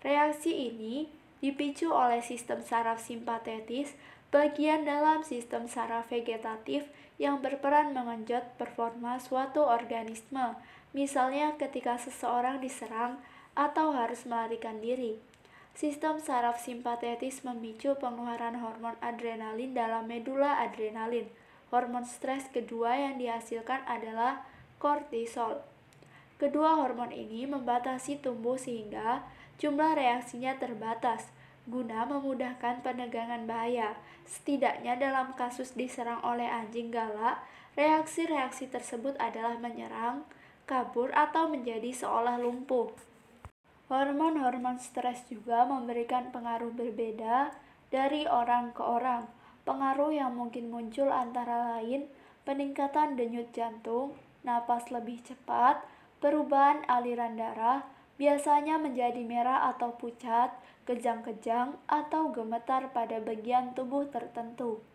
Reaksi ini dipicu oleh sistem saraf simpatetis, bagian dalam sistem saraf vegetatif yang berperan mengenjot performa suatu organisme, misalnya ketika seseorang diserang atau harus melarikan diri. Sistem saraf simpatetis memicu pengeluaran hormon adrenalin dalam medula adrenalin. Hormon stres kedua yang dihasilkan adalah kortisol. Kedua hormon ini membatasi tumbuh sehingga jumlah reaksinya terbatas, guna memudahkan penegangan bahaya. Setidaknya dalam kasus diserang oleh anjing galak, reaksi-reaksi tersebut adalah menyerang, kabur, atau menjadi seolah lumpuh. Hormon-hormon stres juga memberikan pengaruh berbeda dari orang ke orang. Pengaruh yang mungkin muncul antara lain peningkatan denyut jantung, napas lebih cepat, perubahan aliran darah, biasanya menjadi merah atau pucat, kejang-kejang, atau gemetar pada bagian tubuh tertentu.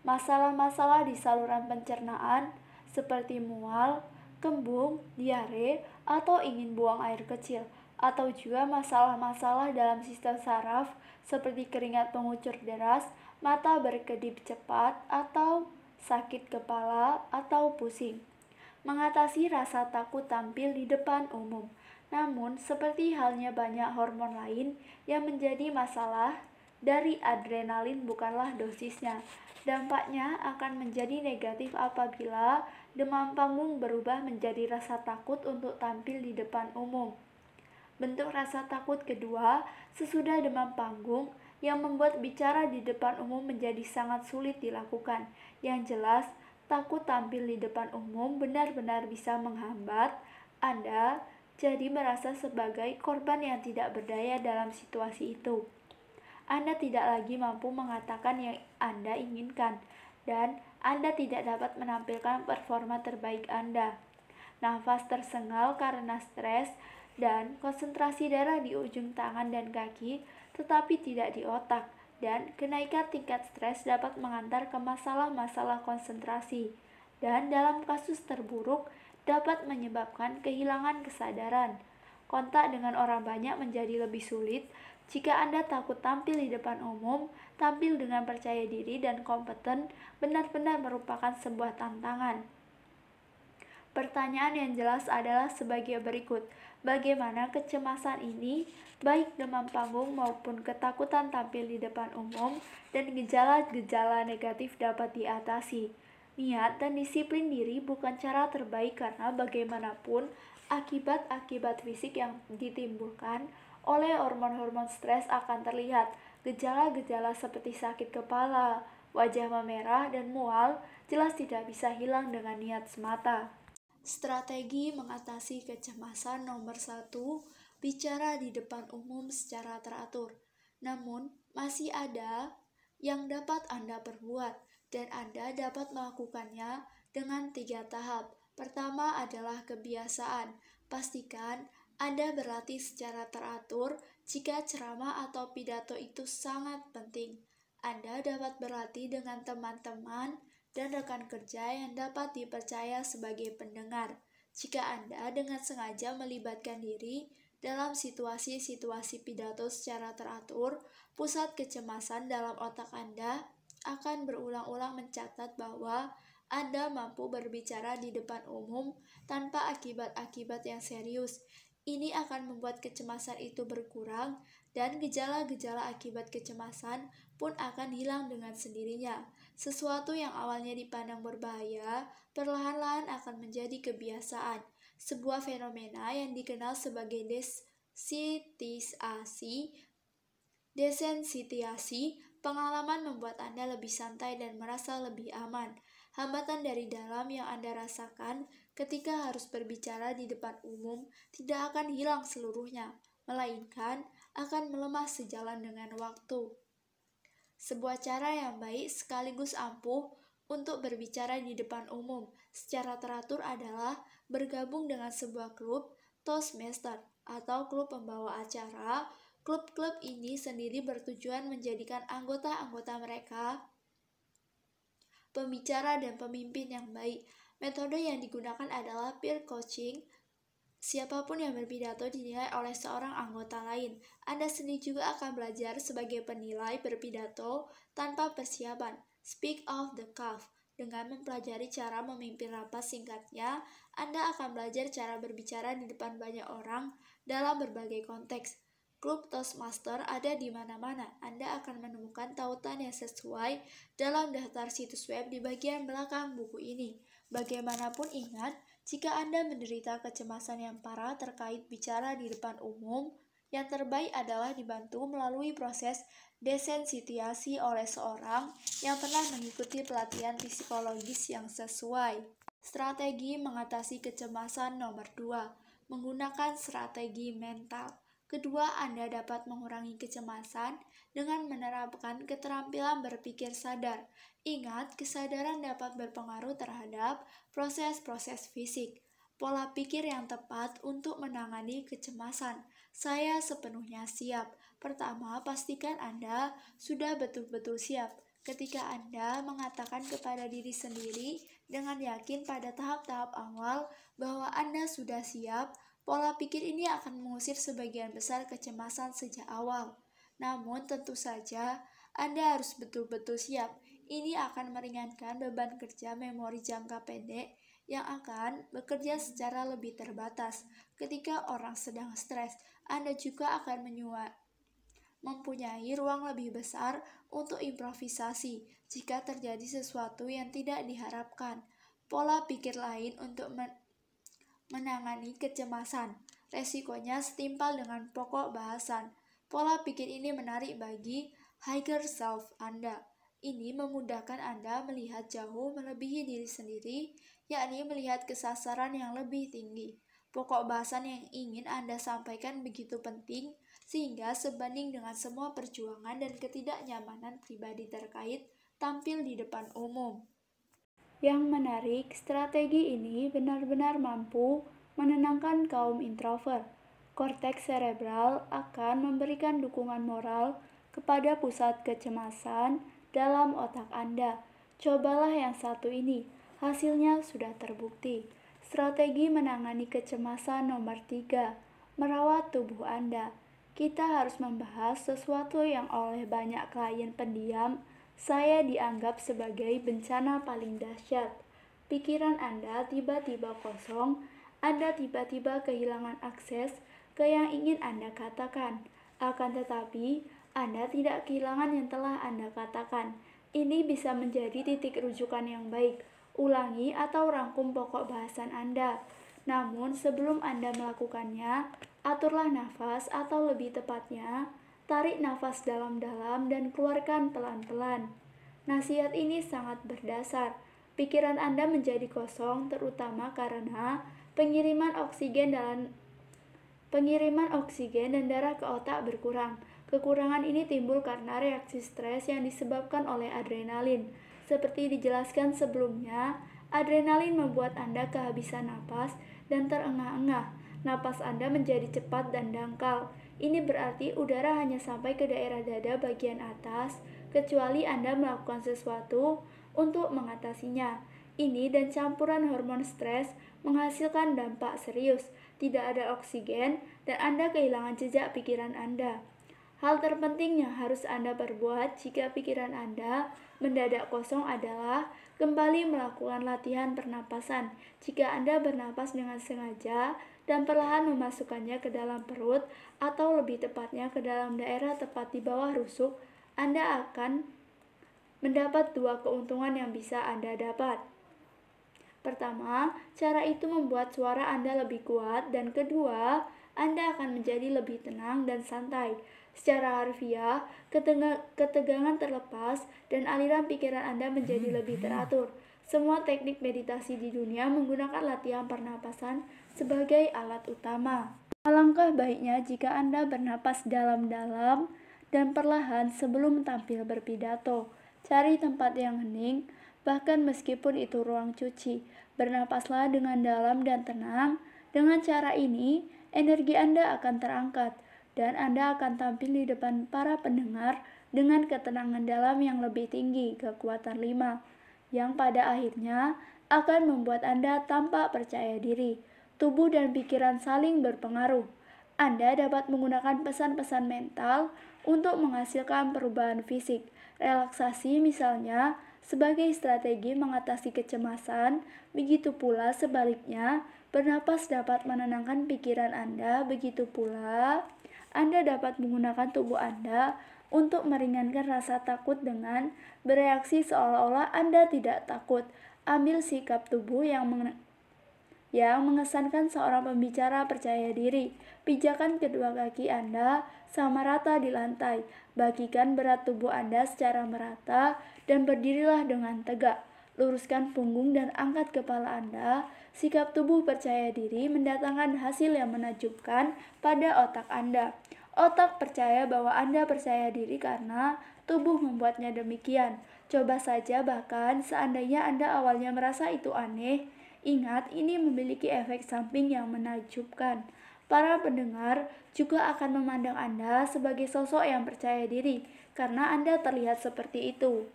masalah-masalah di saluran pencernaan seperti mual, kembung, diare, atau ingin buang air kecil, atau juga masalah-masalah dalam sistem saraf seperti keringat mengucur deras, mata berkedip cepat, atau sakit kepala atau pusing. Mengatasi rasa takut tampil di depan umum. Namun, seperti halnya banyak hormon lain yang menjadi masalah, dari adrenalin bukanlah dosisnya. Dampaknya akan menjadi negatif apabila demam panggung berubah menjadi rasa takut untuk tampil di depan umum. Bentuk rasa takut kedua sesudah demam panggung yang membuat bicara di depan umum menjadi sangat sulit dilakukan. Yang jelas, takut tampil di depan umum benar-benar bisa menghambat Anda jadi merasa sebagai korban yang tidak berdaya dalam situasi itu. Anda tidak lagi mampu mengatakan yang Anda inginkan, dan Anda tidak dapat menampilkan performa terbaik Anda. Nafas tersengal karena stres dan konsentrasi darah di ujung tangan dan kaki, tetapi tidak di otak, dan kenaikan tingkat stres dapat mengantar ke masalah-masalah konsentrasi, dan dalam kasus terburuk dapat menyebabkan kehilangan kesadaran. Kontak dengan orang banyak menjadi lebih sulit jika Anda takut tampil di depan umum. Tampil dengan percaya diri dan kompeten benar-benar merupakan sebuah tantangan. Pertanyaan yang jelas adalah sebagai berikut. Bagaimana kecemasan ini, baik demam panggung maupun ketakutan tampil di depan umum, dan gejala-gejala negatif dapat diatasi? Niat dan disiplin diri bukan cara terbaik karena bagaimanapun akibat-akibat fisik yang ditimbulkan oleh hormon-hormon stres akan terlihat. Gejala-gejala seperti sakit kepala, wajah memerah, dan mual jelas tidak bisa hilang dengan niat semata. Strategi mengatasi kecemasan nomor 1, bicara di depan umum secara teratur. Namun, masih ada yang dapat Anda perbuat, dan Anda dapat melakukannya dengan 3 tahap. Pertama adalah kebiasaan. Pastikan Anda berlatih secara teratur jika ceramah atau pidato itu sangat penting. Anda dapat berlatih dengan teman-teman dan rekan kerja yang dapat dipercaya sebagai pendengar. Jika Anda dengan sengaja melibatkan diri dalam situasi-situasi pidato secara teratur, pusat kecemasan dalam otak Anda akan berulang-ulang mencatat bahwa Anda mampu berbicara di depan umum tanpa akibat-akibat yang serius. Ini akan membuat kecemasan itu berkurang, dan gejala-gejala akibat kecemasan pun akan hilang dengan sendirinya. Sesuatu yang awalnya dipandang berbahaya, perlahan-lahan akan menjadi kebiasaan. Sebuah fenomena yang dikenal sebagai desensitasi, pengalaman membuat Anda lebih santai dan merasa lebih aman. Hambatan dari dalam yang Anda rasakan ketika harus berbicara di depan umum tidak akan hilang seluruhnya, melainkan akan melemah sejalan dengan waktu. Sebuah cara yang baik sekaligus ampuh untuk berbicara di depan umum secara teratur adalah bergabung dengan sebuah klub Toastmaster atau klub pembawa acara. Klub-klub ini sendiri bertujuan menjadikan anggota-anggota mereka pembicara dan pemimpin yang baik. Metode yang digunakan adalah peer coaching. Siapapun yang berpidato dinilai oleh seorang anggota lain. Anda sendiri juga akan belajar sebagai penilai berpidato tanpa persiapan. Speak off the cuff. Dengan mempelajari cara memimpin rapat singkatnya, Anda akan belajar cara berbicara di depan banyak orang dalam berbagai konteks. Klub Toastmaster ada di mana-mana. Anda akan menemukan tautan yang sesuai dalam daftar situs web di bagian belakang buku ini. Bagaimanapun ingat, jika Anda menderita kecemasan yang parah terkait bicara di depan umum, yang terbaik adalah dibantu melalui proses desensitasi oleh seorang yang pernah mengikuti pelatihan psikologis yang sesuai. Strategi mengatasi kecemasan nomor 2, menggunakan strategi mental. Kedua, Anda dapat mengurangi kecemasan dengan menerapkan keterampilan berpikir sadar. Ingat, kesadaran dapat berpengaruh terhadap proses-proses fisik. Pola pikir yang tepat untuk menangani kecemasan. Saya sepenuhnya siap. Pertama, pastikan Anda sudah betul-betul siap. Ketika Anda mengatakan kepada diri sendiri dengan yakin pada tahap-tahap awal bahwa Anda sudah siap, pola pikir ini akan mengusir sebagian besar kecemasan sejak awal. Namun tentu saja Anda harus betul-betul siap. Ini akan meringankan beban kerja memori jangka pendek yang akan bekerja secara lebih terbatas. Ketika orang sedang stres, Anda juga akan mempunyai ruang lebih besar untuk improvisasi jika terjadi sesuatu yang tidak diharapkan. Pola pikir lain untuk menangani kecemasan. Resikonya setimpal dengan pokok bahasan. Pola pikir ini menarik bagi higher self Anda. Ini memudahkan Anda melihat jauh melebihi diri sendiri, yakni melihat kesasaran yang lebih tinggi. Pokok bahasan yang ingin Anda sampaikan begitu penting, sehingga sebanding dengan semua perjuangan dan ketidaknyamanan pribadi terkait tampil di depan umum. Yang menarik, strategi ini benar-benar mampu menenangkan kaum introvert. Korteks cerebral akan memberikan dukungan moral kepada pusat kecemasan dalam otak Anda. Cobalah yang satu ini, hasilnya sudah terbukti. Strategi menangani kecemasan nomor 3, merawat tubuh Anda. Kita harus membahas sesuatu yang oleh banyak klien pendiam saya dianggap sebagai bencana paling dahsyat. Pikiran Anda tiba-tiba kosong, Anda tiba-tiba kehilangan akses ke yang ingin Anda katakan. Akan tetapi, Anda tidak kehilangan yang telah Anda katakan. Ini bisa menjadi titik rujukan yang baik. Ulangi atau rangkum pokok bahasan Anda. Namun sebelum Anda melakukannya, aturlah nafas atau lebih tepatnya, tarik nafas dalam-dalam dan keluarkan pelan-pelan. Nasihat ini sangat berdasar. Pikiran Anda menjadi kosong terutama karena pengiriman oksigen dan darah ke otak berkurang. Kekurangan ini timbul karena reaksi stres yang disebabkan oleh adrenalin. Seperti dijelaskan sebelumnya, adrenalin membuat Anda kehabisan napas dan terengah-engah. Napas Anda menjadi cepat dan dangkal. Ini berarti udara hanya sampai ke daerah dada bagian atas, kecuali Anda melakukan sesuatu untuk mengatasinya. Ini dan campuran hormon stres menghasilkan dampak serius. Tidak ada oksigen dan Anda kehilangan jejak pikiran Anda. Hal terpenting yang harus Anda perbuat jika pikiran Anda mendadak kosong adalah kembali melakukan latihan pernapasan. Jika Anda bernapas dengan sengaja dan perlahan memasukkannya ke dalam perut atau lebih tepatnya ke dalam daerah tepat di bawah rusuk, Anda akan mendapat 2 keuntungan yang bisa Anda dapat. Pertama, cara itu membuat suara Anda lebih kuat, dan kedua, Anda akan menjadi lebih tenang dan santai. Secara harfiah, ketegangan terlepas dan aliran pikiran Anda menjadi lebih teratur. Semua teknik meditasi di dunia menggunakan latihan pernapasan sebagai alat utama. Alangkah baiknya jika Anda bernapas dalam-dalam dan perlahan sebelum tampil berpidato. Cari tempat yang hening, bahkan meskipun itu ruang cuci. Bernapaslah dengan dalam dan tenang. Dengan cara ini, energi Anda akan terangkat, dan Anda akan tampil di depan para pendengar dengan ketenangan dalam yang lebih tinggi, kekuatan 5, yang pada akhirnya akan membuat Anda tampak percaya diri. Tubuh dan pikiran saling berpengaruh. Anda dapat menggunakan pesan-pesan mental untuk menghasilkan perubahan fisik. Relaksasi misalnya sebagai strategi mengatasi kecemasan, begitu pula sebaliknya, bernapas dapat menenangkan pikiran Anda, begitu pula Anda dapat menggunakan tubuh Anda untuk meringankan rasa takut dengan bereaksi seolah-olah Anda tidak takut. Ambil sikap tubuh yang mengesankan seorang pembicara percaya diri. Pijakan kedua kaki Anda sama rata di lantai. Bagikan berat tubuh Anda secara merata dan berdirilah dengan tegak. Luruskan punggung dan angkat kepala Anda. Sikap tubuh percaya diri mendatangkan hasil yang menakjubkan pada otak Anda. Otak percaya bahwa Anda percaya diri karena tubuh membuatnya demikian. Coba saja bahkan seandainya Anda awalnya merasa itu aneh. Ingat, ini memiliki efek samping yang menakjubkan. Para pendengar juga akan memandang Anda sebagai sosok yang percaya diri karena Anda terlihat seperti itu.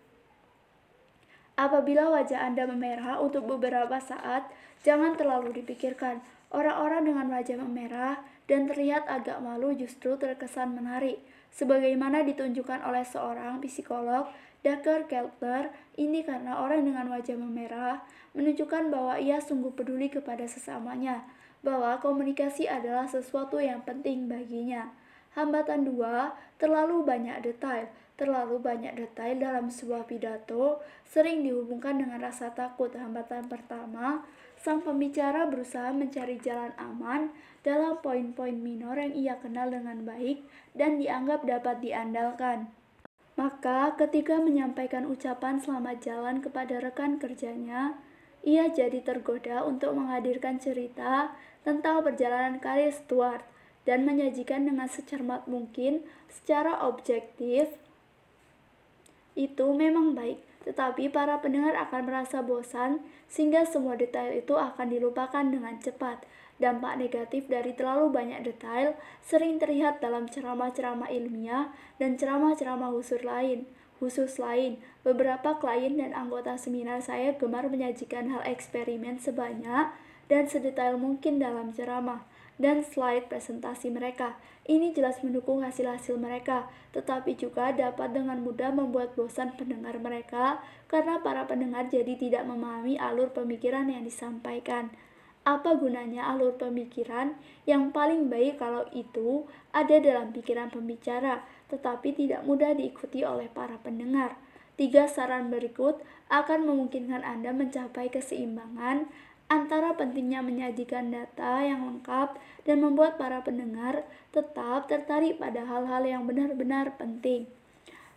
Apabila wajah Anda memerah untuk beberapa saat, jangan terlalu dipikirkan. Orang-orang dengan wajah memerah dan terlihat agak malu justru terkesan menarik. Sebagaimana ditunjukkan oleh seorang psikolog, Dr. Keltner, ini karena orang dengan wajah memerah menunjukkan bahwa ia sungguh peduli kepada sesamanya, bahwa komunikasi adalah sesuatu yang penting baginya. Hambatan 2, terlalu banyak detail. Terlalu banyak detail dalam sebuah pidato sering dihubungkan dengan rasa takut. Hambatan pertama, sang pembicara berusaha mencari jalan aman dalam poin-poin minor yang ia kenal dengan baik dan dianggap dapat diandalkan. Maka ketika menyampaikan ucapan selamat jalan kepada rekan kerjanya, ia jadi tergoda untuk menghadirkan cerita tentang perjalanan karir Stuart dan menyajikan dengan secermat mungkin secara objektif. Itu memang baik, tetapi para pendengar akan merasa bosan sehingga semua detail itu akan dilupakan dengan cepat. Dampak negatif dari terlalu banyak detail sering terlihat dalam ceramah-ceramah ilmiah dan ceramah-ceramah khusus lain. Beberapa klien dan anggota seminar saya gemar menyajikan hal eksperimen sebanyak dan sedetail mungkin dalam ceramah dan slide presentasi mereka. Ini jelas mendukung hasil-hasil mereka, tetapi juga dapat dengan mudah membuat bosan pendengar mereka karena para pendengar jadi tidak memahami alur pemikiran yang disampaikan. Apa gunanya alur pemikiran? Yang paling baik kalau itu ada dalam pikiran pembicara, tetapi tidak mudah diikuti oleh para pendengar. 3 saran berikut akan memungkinkan Anda mencapai keseimbangan antara pentingnya menyajikan data yang lengkap dan membuat para pendengar tetap tertarik pada hal-hal yang benar-benar penting.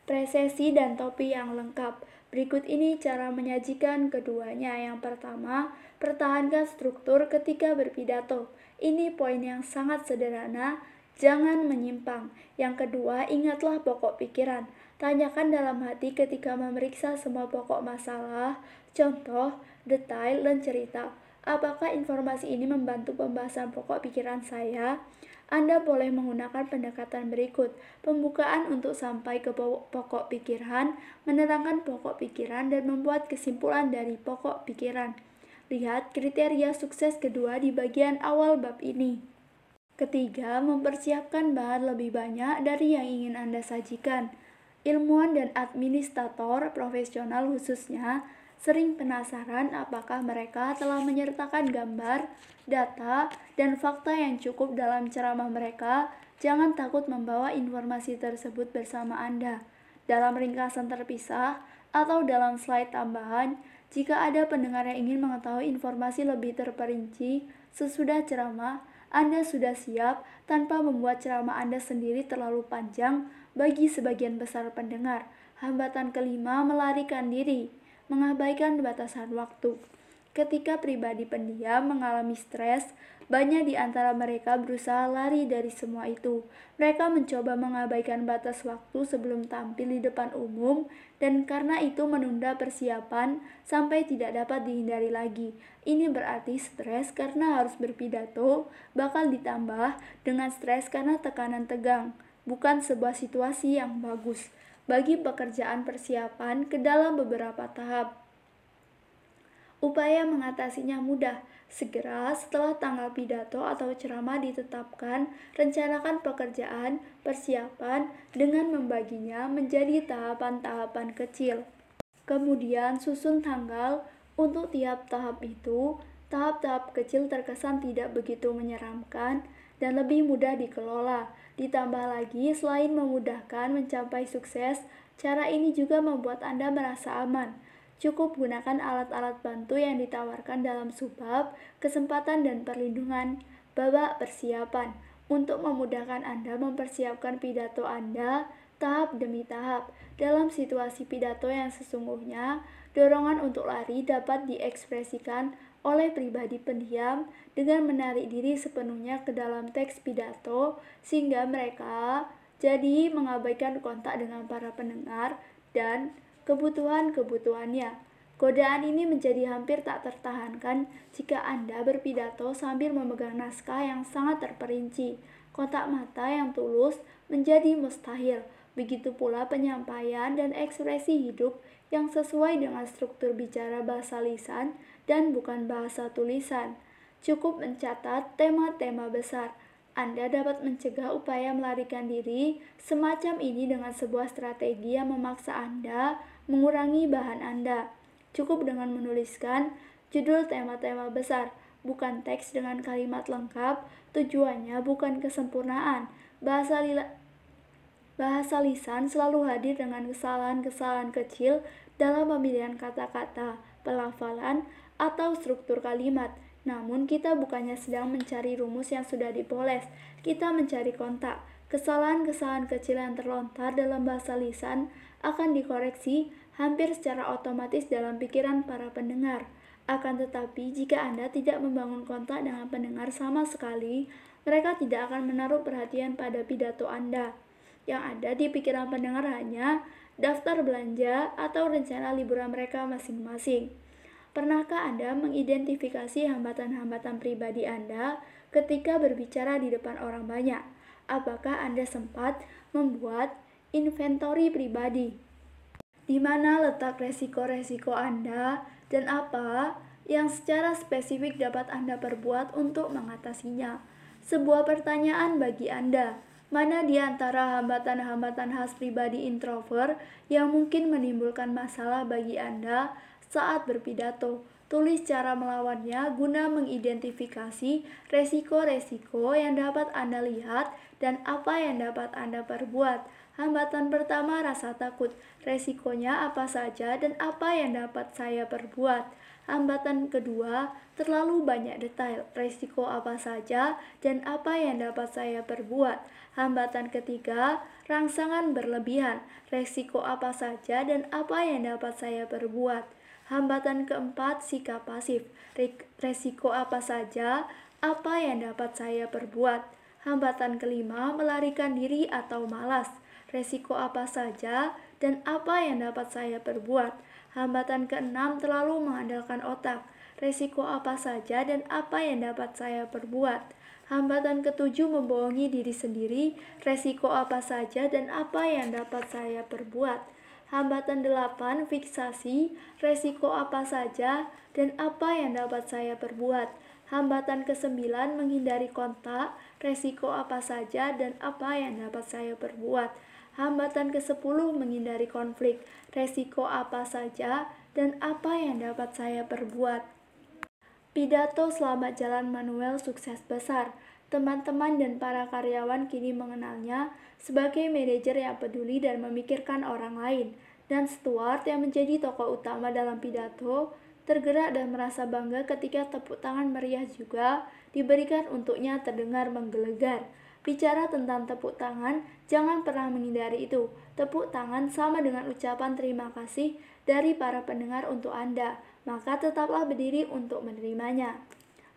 Presesi dan topi yang lengkap. Berikut ini cara menyajikan keduanya. Yang pertama, pertahankan struktur ketika berpidato. Ini poin yang sangat sederhana, jangan menyimpang. Yang kedua, ingatlah pokok pikiran. Tanyakan dalam hati ketika memeriksa semua pokok masalah, contoh, detail, dan cerita. Apakah informasi ini membantu pembahasan pokok pikiran saya? Anda boleh menggunakan pendekatan berikut. Pembukaan untuk sampai ke pokok pikiran, menerangkan pokok pikiran, dan membuat kesimpulan dari pokok pikiran. Lihat kriteria sukses kedua di bagian awal bab ini. Ketiga, mempersiapkan bahan lebih banyak dari yang ingin Anda sajikan. Ilmuwan dan administrator profesional khususnya sering penasaran apakah mereka telah menyertakan gambar, data, dan fakta yang cukup dalam ceramah mereka. Jangan takut membawa informasi tersebut bersama Anda dalam ringkasan terpisah atau dalam slide tambahan. Jika ada pendengar yang ingin mengetahui informasi lebih terperinci sesudah ceramah, Anda sudah siap tanpa membuat ceramah Anda sendiri terlalu panjang bagi sebagian besar pendengar. Hambatan kelima, melarikan diri. Mengabaikan batasan waktu. Ketika pribadi pendiam mengalami stres, banyak di antara mereka berusaha lari dari semua itu. Mereka mencoba mengabaikan batas waktu sebelum tampil di depan umum dan karena itu menunda persiapan sampai tidak dapat dihindari lagi. Ini berarti stres karena harus berpidato bakal ditambah dengan stres karena tekanan tegang. Bukan sebuah situasi yang bagus bagi pekerjaan persiapan ke dalam beberapa tahap. Upaya mengatasinya mudah. Segera setelah tanggal pidato atau ceramah ditetapkan, rencanakan pekerjaan persiapan dengan membaginya menjadi tahapan-tahapan kecil. Kemudian susun tanggal untuk tiap tahap itu. Tahap-tahap kecil terkesan tidak begitu menyeramkan dan lebih mudah dikelola. Ditambah lagi, selain memudahkan mencapai sukses, cara ini juga membuat Anda merasa aman. Cukup gunakan alat-alat bantu yang ditawarkan dalam subbab, kesempatan dan perlindungan. Babak persiapan. Untuk memudahkan Anda mempersiapkan pidato Anda tahap demi tahap. Dalam situasi pidato yang sesungguhnya, dorongan untuk lari dapat diekspresikan oleh pribadi pendiam dengan menarik diri sepenuhnya ke dalam teks pidato sehingga mereka jadi mengabaikan kontak dengan para pendengar dan kebutuhan-kebutuhannya. Godaan ini menjadi hampir tak tertahankan jika Anda berpidato sambil memegang naskah yang sangat terperinci. Kontak mata yang tulus menjadi mustahil. Begitu pula penyampaian dan ekspresi hidup yang sesuai dengan struktur bicara bahasa lisan dan bukan bahasa tulisan. Cukup mencatat tema-tema besar. Anda dapat mencegah upaya melarikan diri semacam ini dengan sebuah strategi yang memaksa Anda mengurangi bahan Anda. Cukup dengan menuliskan judul tema-tema besar, bukan teks dengan kalimat lengkap. Tujuannya bukan kesempurnaan. Bahasa lisan selalu hadir dengan kesalahan-kesalahan kecil dalam pemilihan kata-kata, pelafalan, atau struktur kalimat. Namun kita bukannya sedang mencari rumus yang sudah dipoles, kita mencari kontak. Kesalahan-kesalahan kecil yang terlontar dalam bahasa lisan akan dikoreksi hampir secara otomatis dalam pikiran para pendengar. Akan tetapi, jika Anda tidak membangun kontak dengan pendengar sama sekali, mereka tidak akan menaruh perhatian pada pidato Anda. Yang ada di pikiran pendengar hanya daftar belanja atau rencana liburan mereka masing-masing. Pernahkah Anda mengidentifikasi hambatan-hambatan pribadi Anda ketika berbicara di depan orang banyak? Apakah Anda sempat membuat inventory pribadi? Di mana letak resiko-resiko Anda dan apa yang secara spesifik dapat Anda perbuat untuk mengatasinya? Sebuah pertanyaan bagi Anda. Mana di antara hambatan-hambatan khas pribadi introvert yang mungkin menimbulkan masalah bagi Anda saat berpidato? Tulis cara melawannya guna mengidentifikasi resiko-resiko yang dapat Anda lihat dan apa yang dapat Anda perbuat. Hambatan pertama, rasa takut. Resikonya apa saja dan apa yang dapat saya perbuat. Hambatan kedua, terlalu banyak detail. Resiko apa saja dan apa yang dapat saya perbuat. Hambatan ketiga, rangsangan berlebihan. Resiko apa saja dan apa yang dapat saya perbuat. Hambatan keempat, sikap pasif. Resiko apa saja, apa yang dapat saya perbuat. Hambatan kelima, melarikan diri atau malas. Resiko apa saja dan apa yang dapat saya perbuat. Hambatan keenam, terlalu mengandalkan otak. Resiko apa saja dan apa yang dapat saya perbuat. Hambatan ketujuh, membohongi diri sendiri. Resiko apa saja dan apa yang dapat saya perbuat. Hambatan 8, fiksasi. Resiko apa saja dan apa yang dapat saya perbuat. Hambatan ke-9, menghindari kontak. Resiko apa saja dan apa yang dapat saya perbuat. Hambatan ke-10, menghindari konflik. Resiko apa saja dan apa yang dapat saya perbuat. Pidato Selamat Jalan Manuel Sukses Besar. Teman-teman dan para karyawan kini mengenalnya sebagai manajer yang peduli dan memikirkan orang lain. Dan Stuart yang menjadi tokoh utama dalam pidato tergerak dan merasa bangga ketika tepuk tangan meriah juga diberikan untuknya terdengar menggelegar. Bicara tentang tepuk tangan, jangan pernah menghindari itu. Tepuk tangan sama dengan ucapan terima kasih dari para pendengar untuk Anda, maka tetaplah berdiri untuk menerimanya.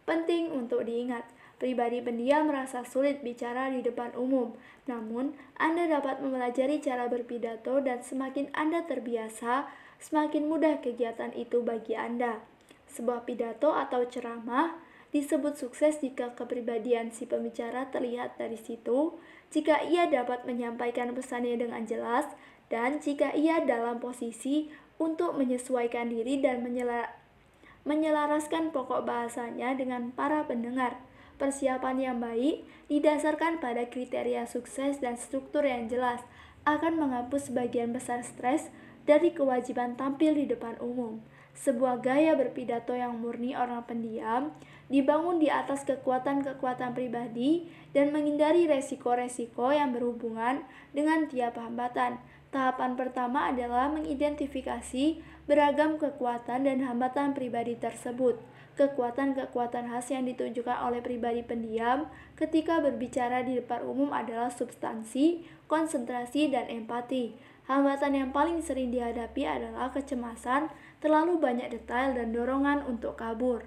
Penting untuk diingat, pribadi pendiam merasa sulit bicara di depan umum. Namun, Anda dapat mempelajari cara berpidato dan semakin Anda terbiasa, semakin mudah kegiatan itu bagi Anda. Sebuah pidato atau ceramah disebut sukses jika kepribadian si pembicara terlihat dari situ, jika ia dapat menyampaikan pesannya dengan jelas, dan jika ia dalam posisi untuk menyesuaikan diri dan menyelaraskan pokok bahasanya dengan para pendengar. Persiapan yang baik didasarkan pada kriteria sukses dan struktur yang jelas akan menghapus sebagian besar stres dari kewajiban tampil di depan umum. Sebuah gaya berpidato yang murni orang pendiam dibangun di atas kekuatan-kekuatan pribadi dan menghindari resiko-resiko yang berhubungan dengan tiap hambatan. Tahapan pertama adalah mengidentifikasi beragam kekuatan dan hambatan pribadi tersebut. Kekuatan-kekuatan khas yang ditunjukkan oleh pribadi pendiam ketika berbicara di depan umum adalah substansi, konsentrasi, dan empati. Hambatan yang paling sering dihadapi adalah kecemasan, terlalu banyak detail, dan dorongan untuk kabur.